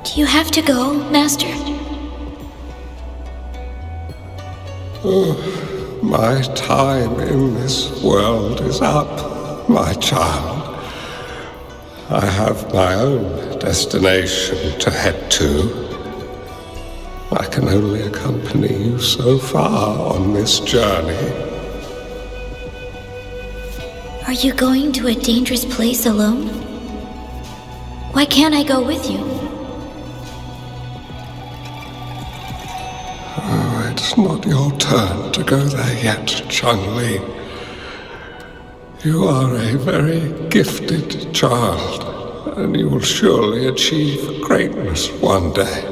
Speaker 2: Do you have to go, Master?
Speaker 10: My time in this world is up, my child. I have my own destination to head to. I can only accompany you so far on this journey.
Speaker 2: Are you going to a dangerous place alone? Why can't I go with you?
Speaker 10: It's not your turn to go there yet, Chun Li. You are a very gifted child, and you will surely achieve greatness one day.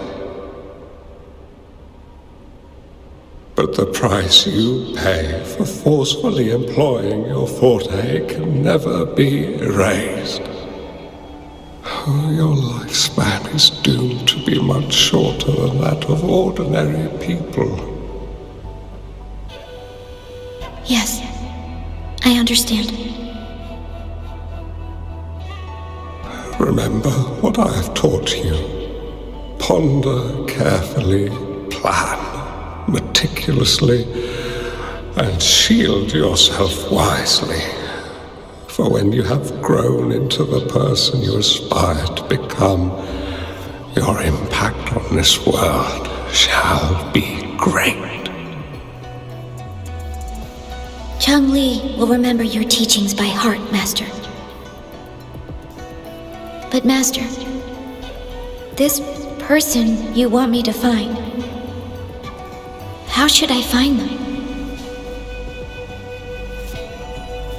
Speaker 10: But the price you pay for forcefully employing your forte can never be erased. Your lifespan is doomed to be much shorter than that of ordinary people.
Speaker 2: Yes, I understand.
Speaker 10: Remember what I have taught you. Ponder carefully, plan meticulously, and shield yourself wisely. For when you have grown into the person you aspire to become, your impact on this world shall be great.
Speaker 2: Chun Li will remember your teachings by heart, Master. But Master, this person you want me to find, how should I find them?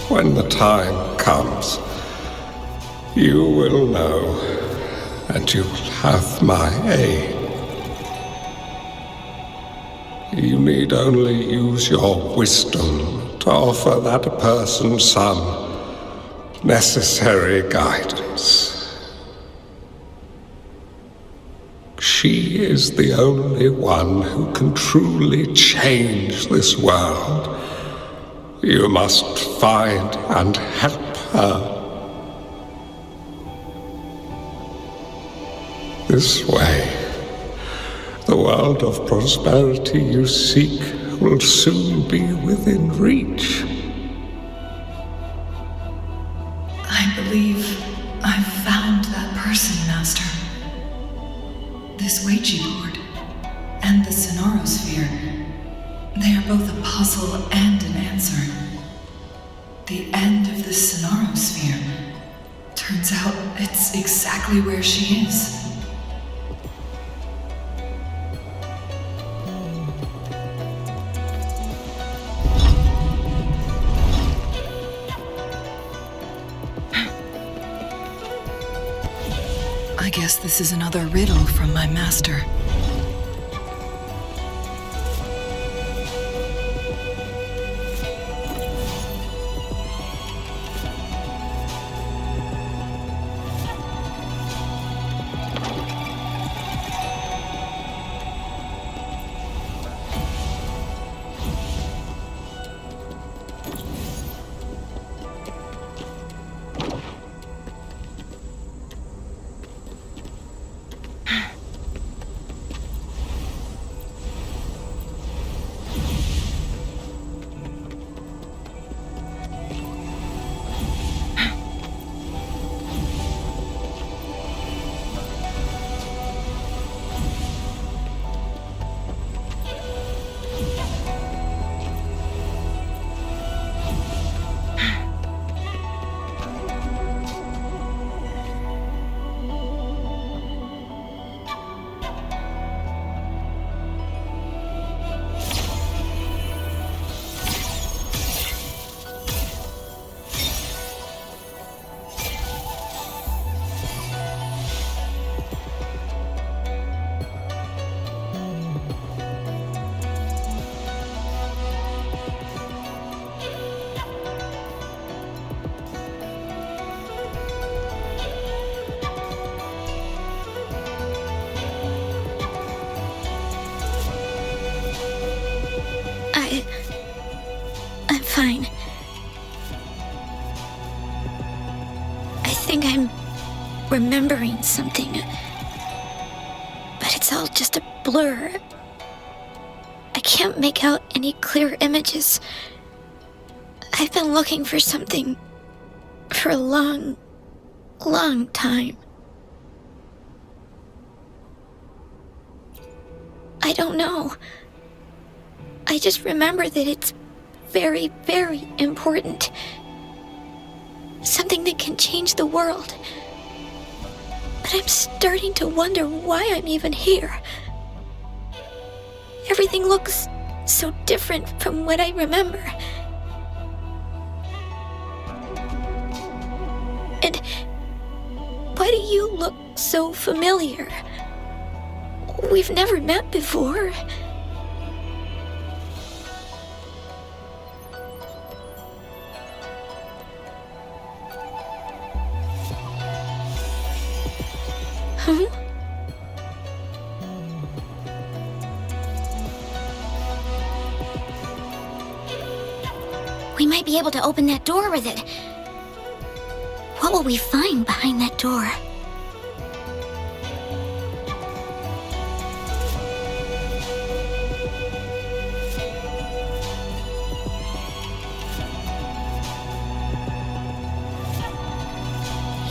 Speaker 10: When the time comes, you will know, and you will have my aid. You need only use your wisdom to offer that person some necessary guidance. She is the only one who can truly change this world. You must find and help her. This way, the world of prosperity you seek will soon be within reach.
Speaker 13: I believe I've found that person, Master. This Ouija board and the Sonorosphere, they are both a puzzle and an answer. The end of the Sonorosphere, turns out it's exactly where she is. I guess this is another riddle from my master.
Speaker 2: remembering something. But it's all just a blur. I can't make out any clear images. I've been looking for something for a long, long time. I don't know. I just remember that it's very, very important. Something that can change the world. But I'm starting to wonder why I'm even here. Everything looks so different from what I remember. And why do you look so familiar? We've never met before. Huh? We might be able to open that door with it. What will we find behind that door?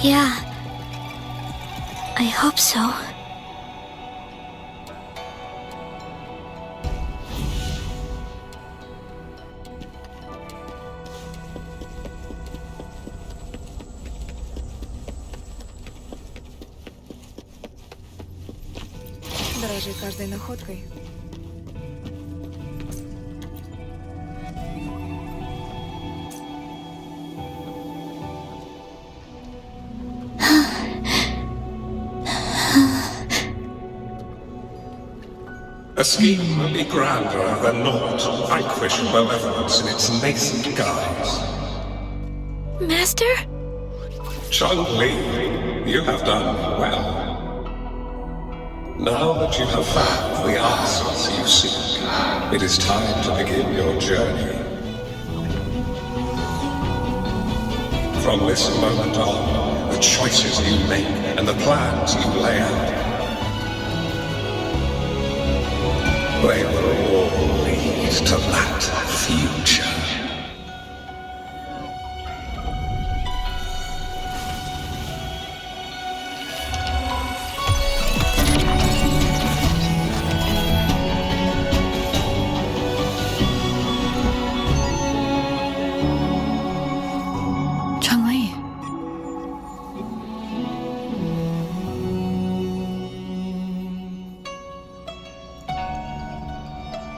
Speaker 2: Yeah, I hope so.
Speaker 16: Дорожи каждой находкой.
Speaker 10: A scheme will be grander than naught, vanquish malevolence in its nascent guise.
Speaker 2: Master?
Speaker 10: Chun Li, you have done well. Now that you have found the answers you seek, it is time to begin your journey. From this moment on, the choices you make and the plans you lay out, they will all lead to that future.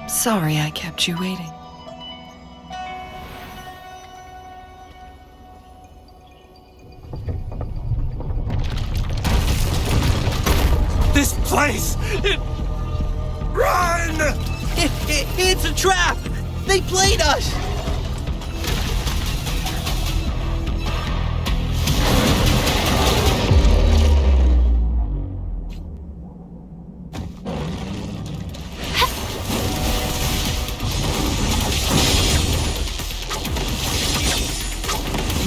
Speaker 8: Sorry I kept you waiting.
Speaker 3: This place! Run! It's a trap! They played us!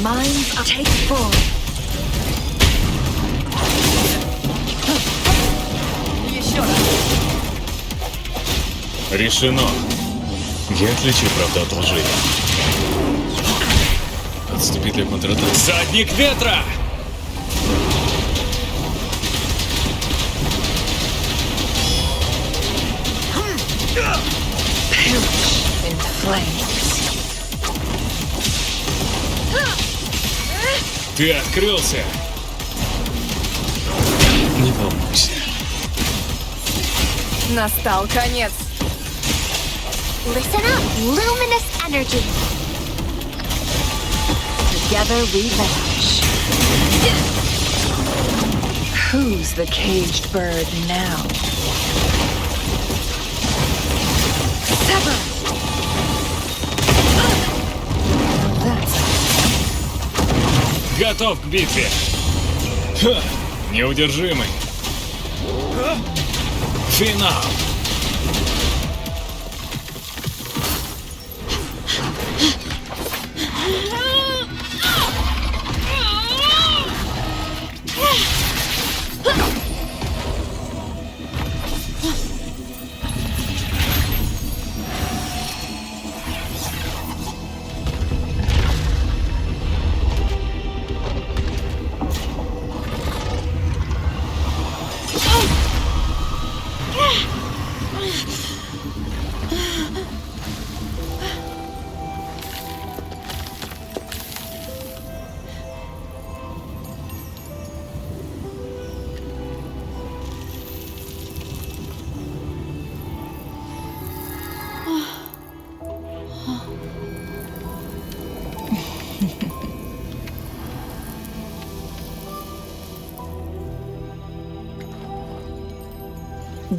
Speaker 14: Minds up. Take forward.
Speaker 7: Еще раз.
Speaker 12: Решено. Я отличу правду от лжи. Отступи для контратаки. Задник ветра!
Speaker 14: Perish in flames.
Speaker 12: Ты открылся! Не волнуйся.
Speaker 14: Настал конец.
Speaker 4: Listen up, luminous energy.
Speaker 14: Together we vanish. Who's the caged bird now? Sever! That's
Speaker 12: Готов к битве. Ха, неудержимый. Финал.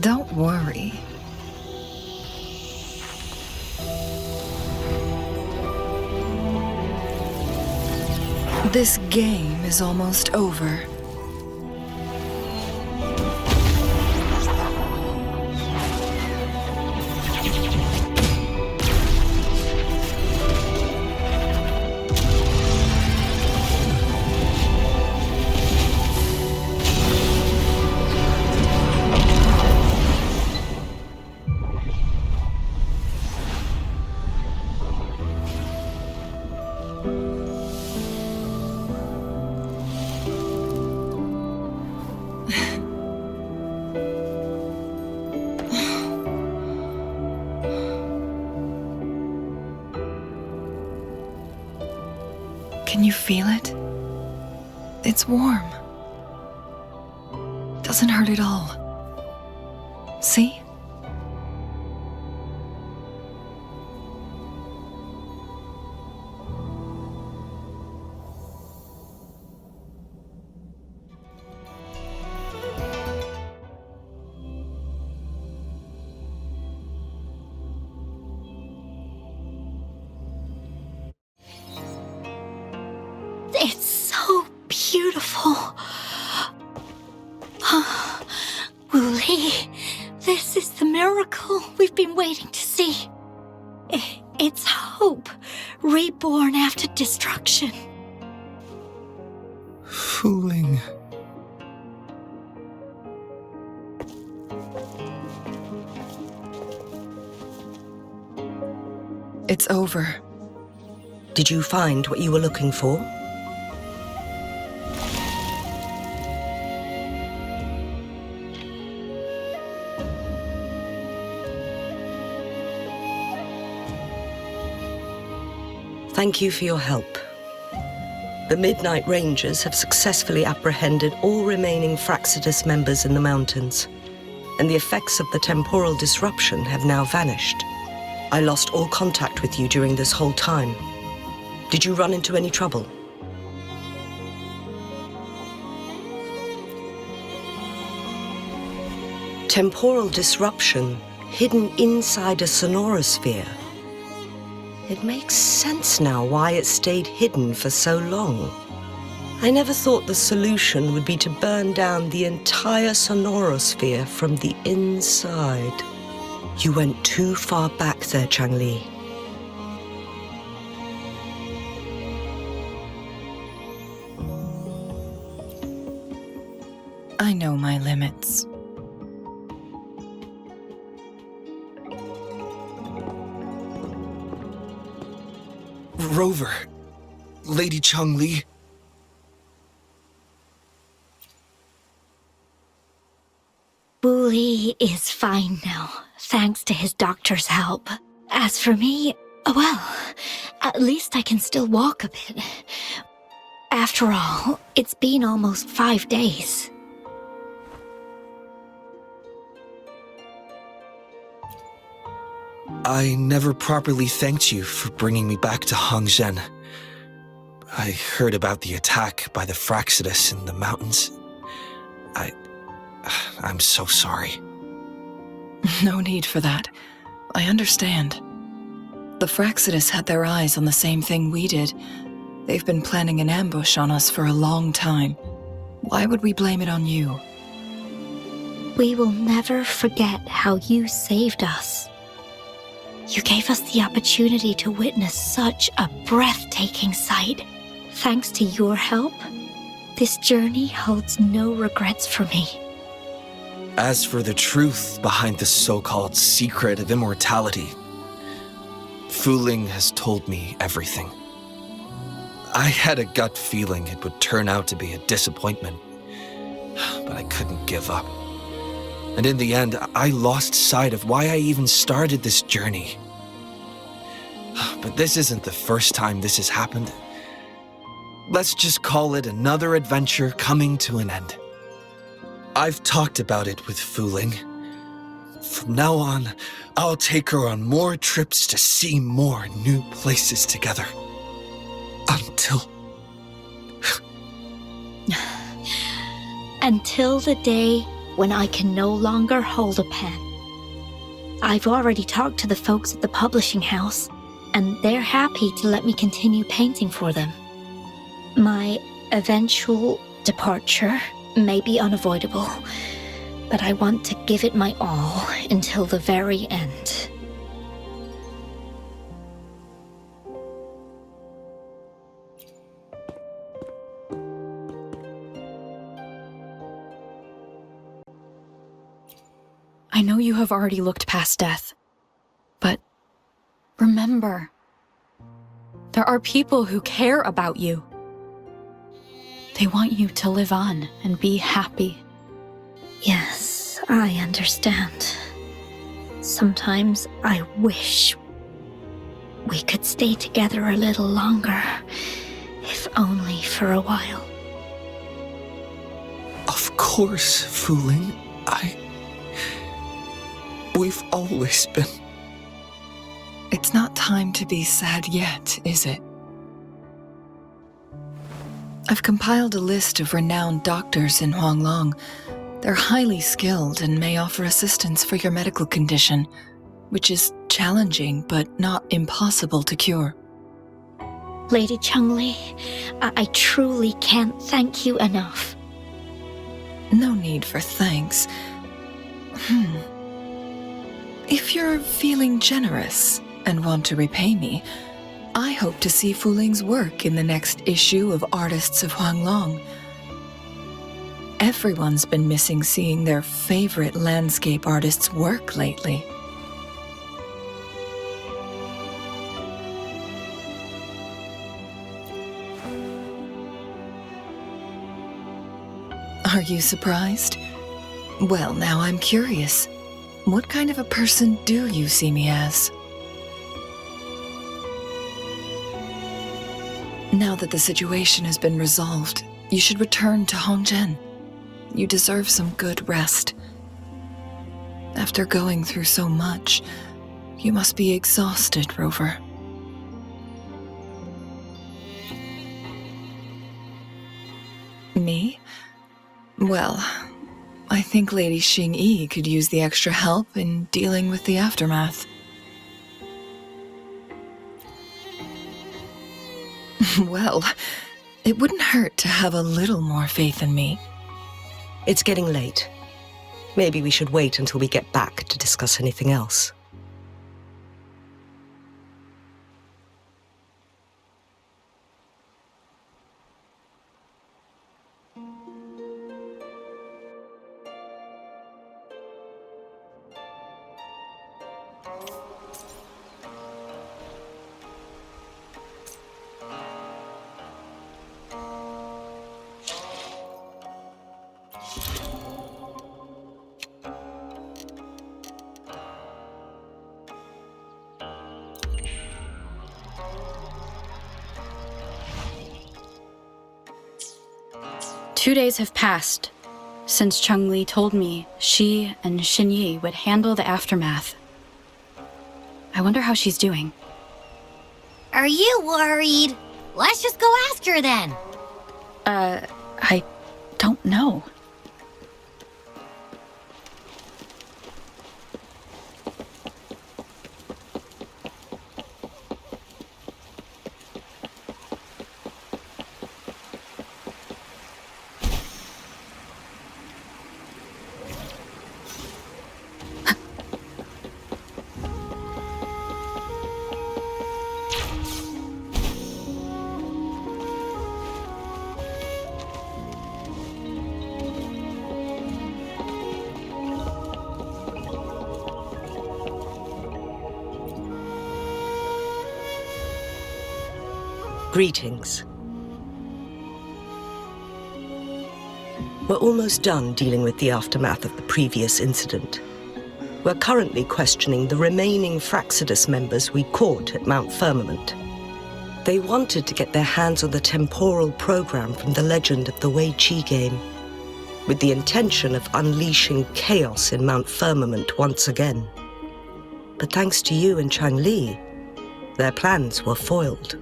Speaker 8: Don't worry. This game is almost over. Can you feel it? It's warm. Doesn't hurt at all. See?
Speaker 2: It's so beautiful. Wooly, this is the miracle we've been waiting to see. It's hope, reborn after destruction.
Speaker 9: Fooling.
Speaker 8: It's over.
Speaker 6: Did you find what you were looking for? Thank you for your help. The Midnight Rangers have successfully apprehended all remaining Fraccidus members in the mountains, and the effects of the temporal disruption have now vanished. I lost all contact with you during this whole time. Did you run into any trouble? Temporal disruption hidden inside a sonorosphere. It makes sense now why it stayed hidden for so long. I never thought the solution would be to burn down the entire sonorosphere from the inside. You went too far back there, Chan Li.
Speaker 8: I know my limits.
Speaker 9: Rover, Lady Chang Li.
Speaker 2: Wooly is fine now, thanks to his doctor's help. As for me, well, at least I can still walk a bit. After all, it's been almost 5 days.
Speaker 9: I never properly thanked you for bringing me back to Hongzhen. I heard about the attack by the Fraccidus in the mountains. I'm so sorry.
Speaker 8: No need for that. I understand. The Fraccidus had their eyes on the same thing we did. They've been planning an ambush on us for a long time. Why would we blame it on you?
Speaker 2: We will never forget how you saved us. You gave us the opportunity to witness such a breathtaking sight. Thanks to your help, this journey holds no regrets for me.
Speaker 9: As for the truth behind the so-called secret of immortality, Fooling has told me everything. I had a gut feeling it would turn out to be a disappointment, but I couldn't give up. And in the end, I lost sight of why I even started this journey. But this isn't the first time this has happened. Let's just call it another adventure coming to an end. I've talked about it with Fu Ling. From now on, I'll take her on more trips to see more new places together.
Speaker 15: Until the day when I can no longer hold a pen. I've already talked to the folks at the publishing house, and they're happy to let me continue painting for them. My eventual departure may be unavoidable, but I want to give it my all until the very end.
Speaker 13: I know you have already looked past death, but remember, there are people who care about you. They want you to live on and be happy.
Speaker 15: Yes, I understand. Sometimes I wish we could stay together a little longer, if only for a while.
Speaker 9: Of course, Fu Ling. We've always been.
Speaker 13: It's not time to be sad yet, is it? I've compiled a list of renowned doctors in Huanglong. They're highly skilled and may offer assistance for your medical condition, which is challenging but not impossible to cure.
Speaker 15: Lady Chang Li, I truly can't thank you enough.
Speaker 13: No need for thanks. If you're feeling generous and want to repay me, I hope to see Fu Ling's work in the next issue of Artists of Huanglong. Everyone's been missing seeing their favorite landscape artists work lately. Are you surprised? Well, now I'm curious. What kind of a person do you see me as? Now that the situation has been resolved, you should return to Hongzhen. You deserve some good rest. After going through so much, you must be exhausted, Rover. Me? Well, I think Lady Xingyi could use the extra help in dealing with the aftermath. Well, it wouldn't hurt to have a little more faith in me.
Speaker 6: It's getting late. Maybe we should wait until we get back to discuss anything else.
Speaker 17: Two days have passed since Chang Li told me she and Xinyi would handle the aftermath. I wonder how she's doing.
Speaker 4: Are you worried? Let's just go ask her then.
Speaker 17: I don't know.
Speaker 6: Greetings. We're almost done dealing with the aftermath of the previous incident. We're currently questioning the remaining Fraccidus members we caught at Mount Firmament. They wanted to get their hands on the temporal program from the legend of the Wei Qi game, with the intention of unleashing chaos in Mount Firmament once again. But thanks to you and Chang Li, their plans were foiled.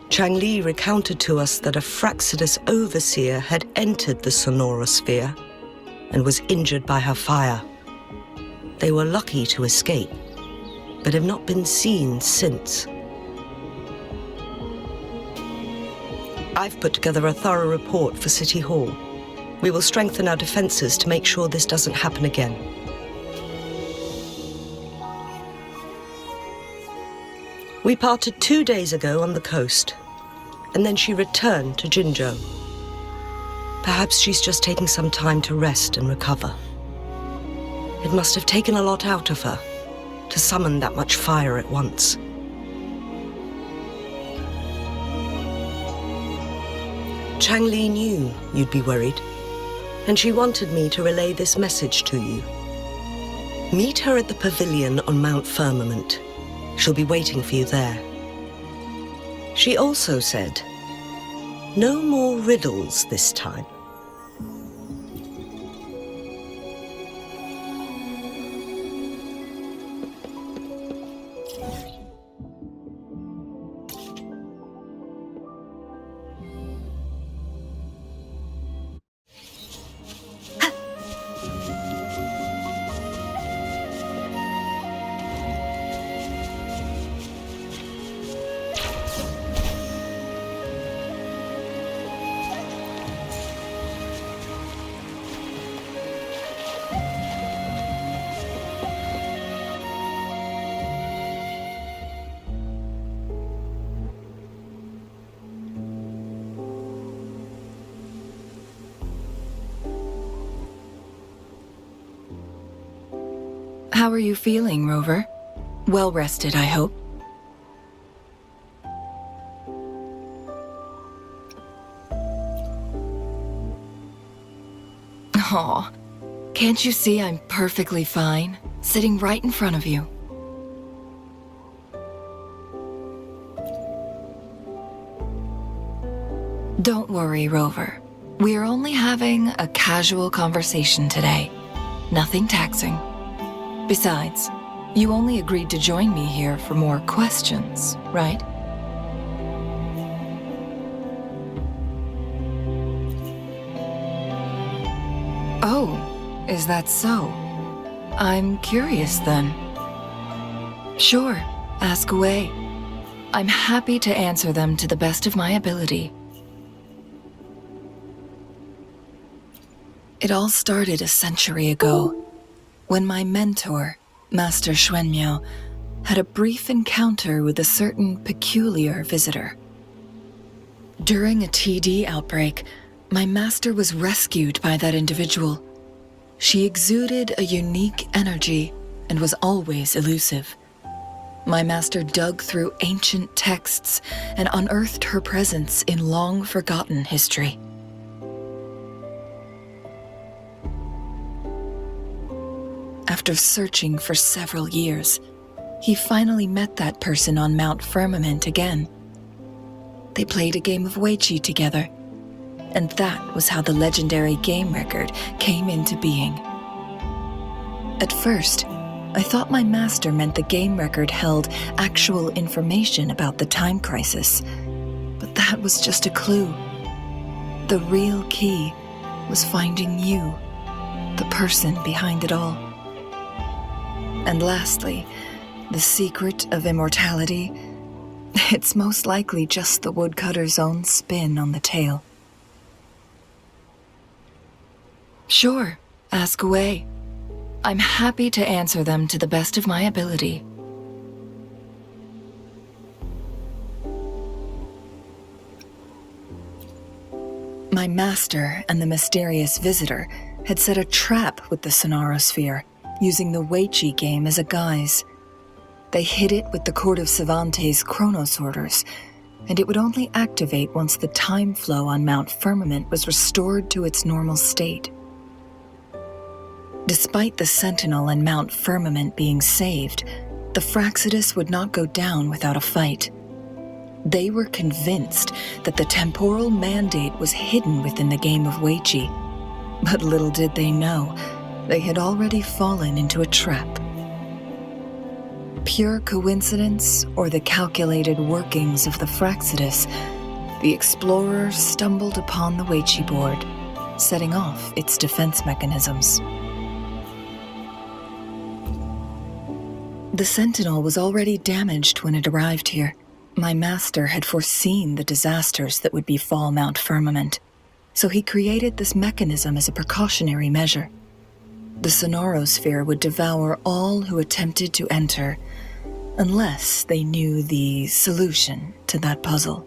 Speaker 6: Chang Li recounted to us that a Fraccidus overseer had entered the sonorosphere and was injured by her fire. They were lucky to escape, but have not been seen since. I've put together a thorough report for City Hall. We will strengthen our defenses to make sure this doesn't happen again. We parted 2 days ago on the coast, and then she returned to Jinzhou. Perhaps she's just taking some time to rest and recover. It must have taken a lot out of her to summon that much fire at once. Chang Li knew you'd be worried, and she wanted me to relay this message to you. Meet her at the pavilion on Mount Firmament. She'll be waiting for you there. She also said, no more riddles this time.
Speaker 8: How are you feeling, Rover? Well rested, I hope. Aw, can't you see I'm perfectly fine, sitting right in front of you? Don't worry, Rover. We're only having a casual conversation today. Nothing taxing. Besides, you only agreed to join me here for more questions, right? Oh, is that so? I'm curious then. Sure, ask away. I'm happy to answer them to the best of my ability. It all started a century ago, when my mentor, Master Xuanmiao, had a brief encounter with a certain peculiar visitor. During a TD outbreak, my master was rescued by that individual. She exuded a unique energy and was always elusive. My master dug through ancient texts and unearthed her presence in long-forgotten history. After searching for several years, he finally met that person on Mount Firmament again. They played a game of Wei Qi together, and that was how the legendary game record came into being. At first, I thought my master meant the game record held actual information about the time crisis, but that was just a clue. The real key was finding you, the person behind it all. And lastly, the secret of immortality, it's most likely just the woodcutter's own spin on the tale. Sure, ask away. I'm happy to answer them to the best of my ability. My master and the mysterious visitor had set a trap with the sonorosphere, using the Wei Qi game as a guise. They hid it with the Court of Savante's Chronosorters,
Speaker 13: and it would only activate once the time flow on Mount Firmament was restored to its normal state. Despite the Sentinel and Mount Firmament being saved, the Fractsidus would not go down without a fight. They were convinced that the temporal mandate was hidden within the game of Weiqi, but little did they know, they had already fallen into a trap. Pure coincidence or the calculated workings of the Fractsidus, the explorer stumbled upon the Weiqi board, setting off its defense mechanisms. The Sentinel was already damaged when it arrived here. My master had foreseen the disasters that would befall Mount Firmament, so he created this mechanism as a precautionary measure. The Sonorosphere would devour all who attempted to enter, unless they knew the solution to that puzzle.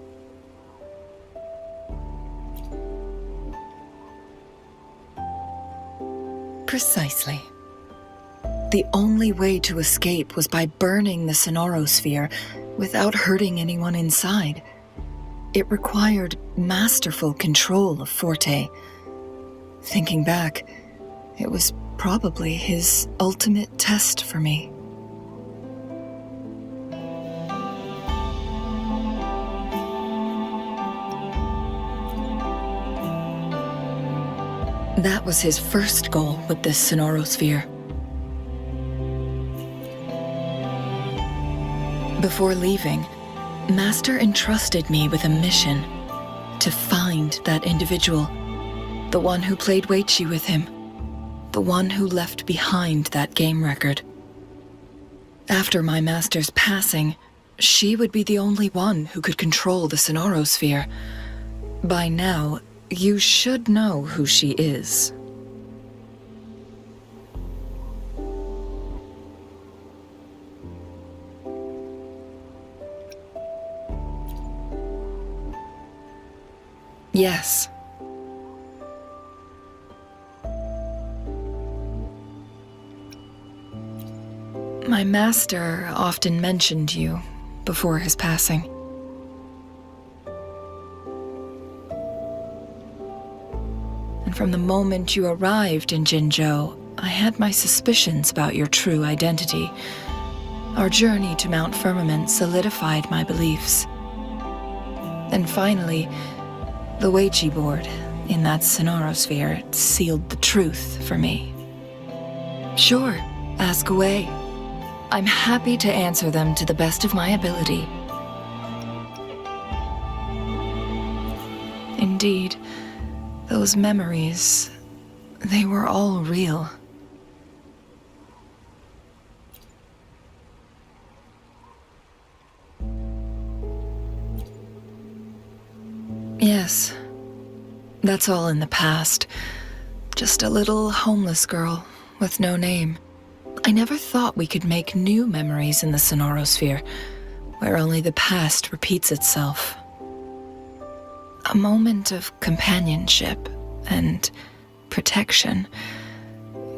Speaker 13: Precisely. The only way to escape was by burning the Sonorosphere without hurting anyone inside. It required masterful control of Forte. Thinking back, it was probably his ultimate test for me. That was his first goal with this Sonorosphere. Before leaving, Master entrusted me with a mission to find that individual, the one who played Weiqi with him, the one who left behind that game record. After my master's passing, she would be the only one who could control the Sonorosphere. By now, you should know who she is. Yes. My master often mentioned you before his passing. And from the moment you arrived in Jinzhou, I had my suspicions about your true identity. Our journey to Mount Firmament solidified my beliefs. And finally, the Weiqi board in that Sonorosphere sealed the truth for me. Sure, ask away. I'm happy to answer them to the best of my ability. Indeed, those memories, they were all real. Yes, that's all in the past. Just a little homeless girl with no name. I never thought we could make new memories in the Sonorosphere, where only the past repeats itself. A moment of companionship and protection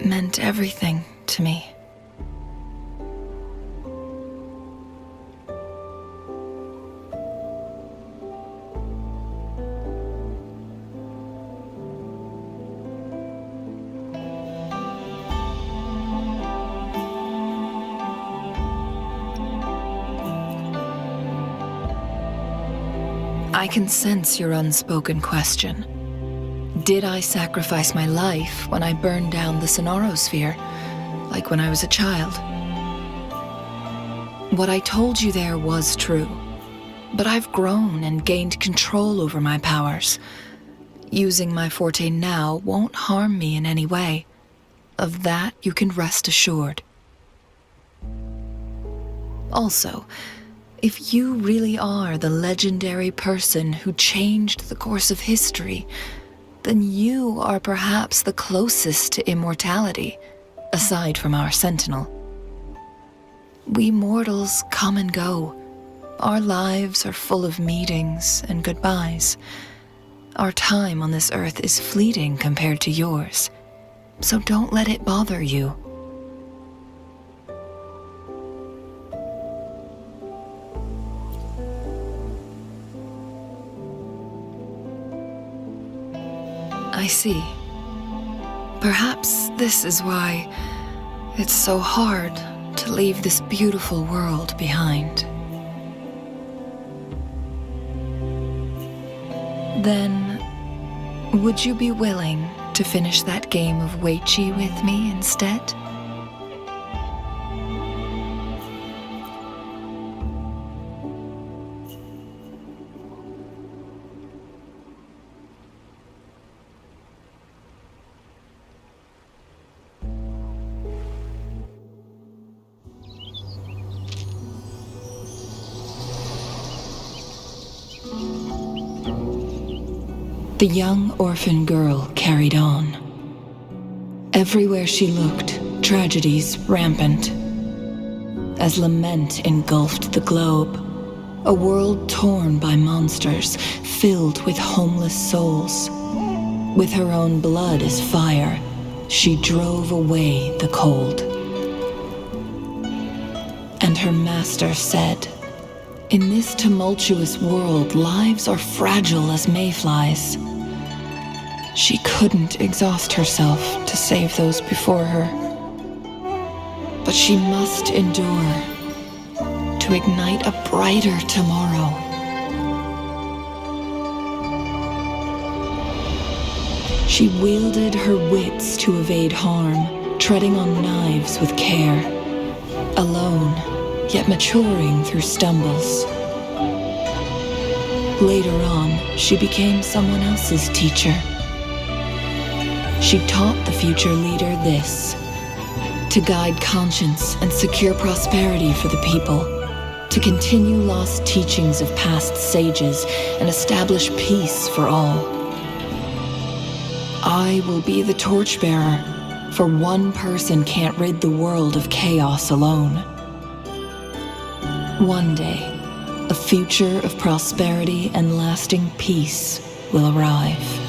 Speaker 13: meant everything to me. I can sense your unspoken question. Did I sacrifice my life when I burned down the Sonorosphere, like when I was a child? What I told you there was true, but I've grown and gained control over my powers. Using my forte now won't harm me in any way. Of that you can rest assured. Also, if you really are the legendary person who changed the course of history, then you are perhaps the closest to immortality, aside from our Sentinel. We mortals come and go. Our lives are full of meetings and goodbyes. Our time on this earth is fleeting compared to yours, so don't let it bother you.
Speaker 8: see. Perhaps this is why it's so hard to leave this beautiful world behind. Then, would you be willing to finish that game of Weiqi with me instead? The young orphan girl carried on. Everywhere she looked, tragedies rampant. As lament engulfed the globe, a world torn by monsters, filled with homeless souls. With her own blood as fire, she drove away the cold. And her master said, "In this tumultuous world, lives are fragile as mayflies." She couldn't exhaust herself to save those before her. But she must endure to ignite a brighter tomorrow. She wielded her wits to evade harm, treading on knives with care. Alone, yet maturing through stumbles. Later on, she became someone else's teacher. She taught the future leader this: to guide conscience and secure prosperity for the people, to continue lost teachings of past sages and establish peace for all. I will be the torchbearer, for one person can't rid the world of chaos alone. One day, a future of prosperity and lasting peace will arrive.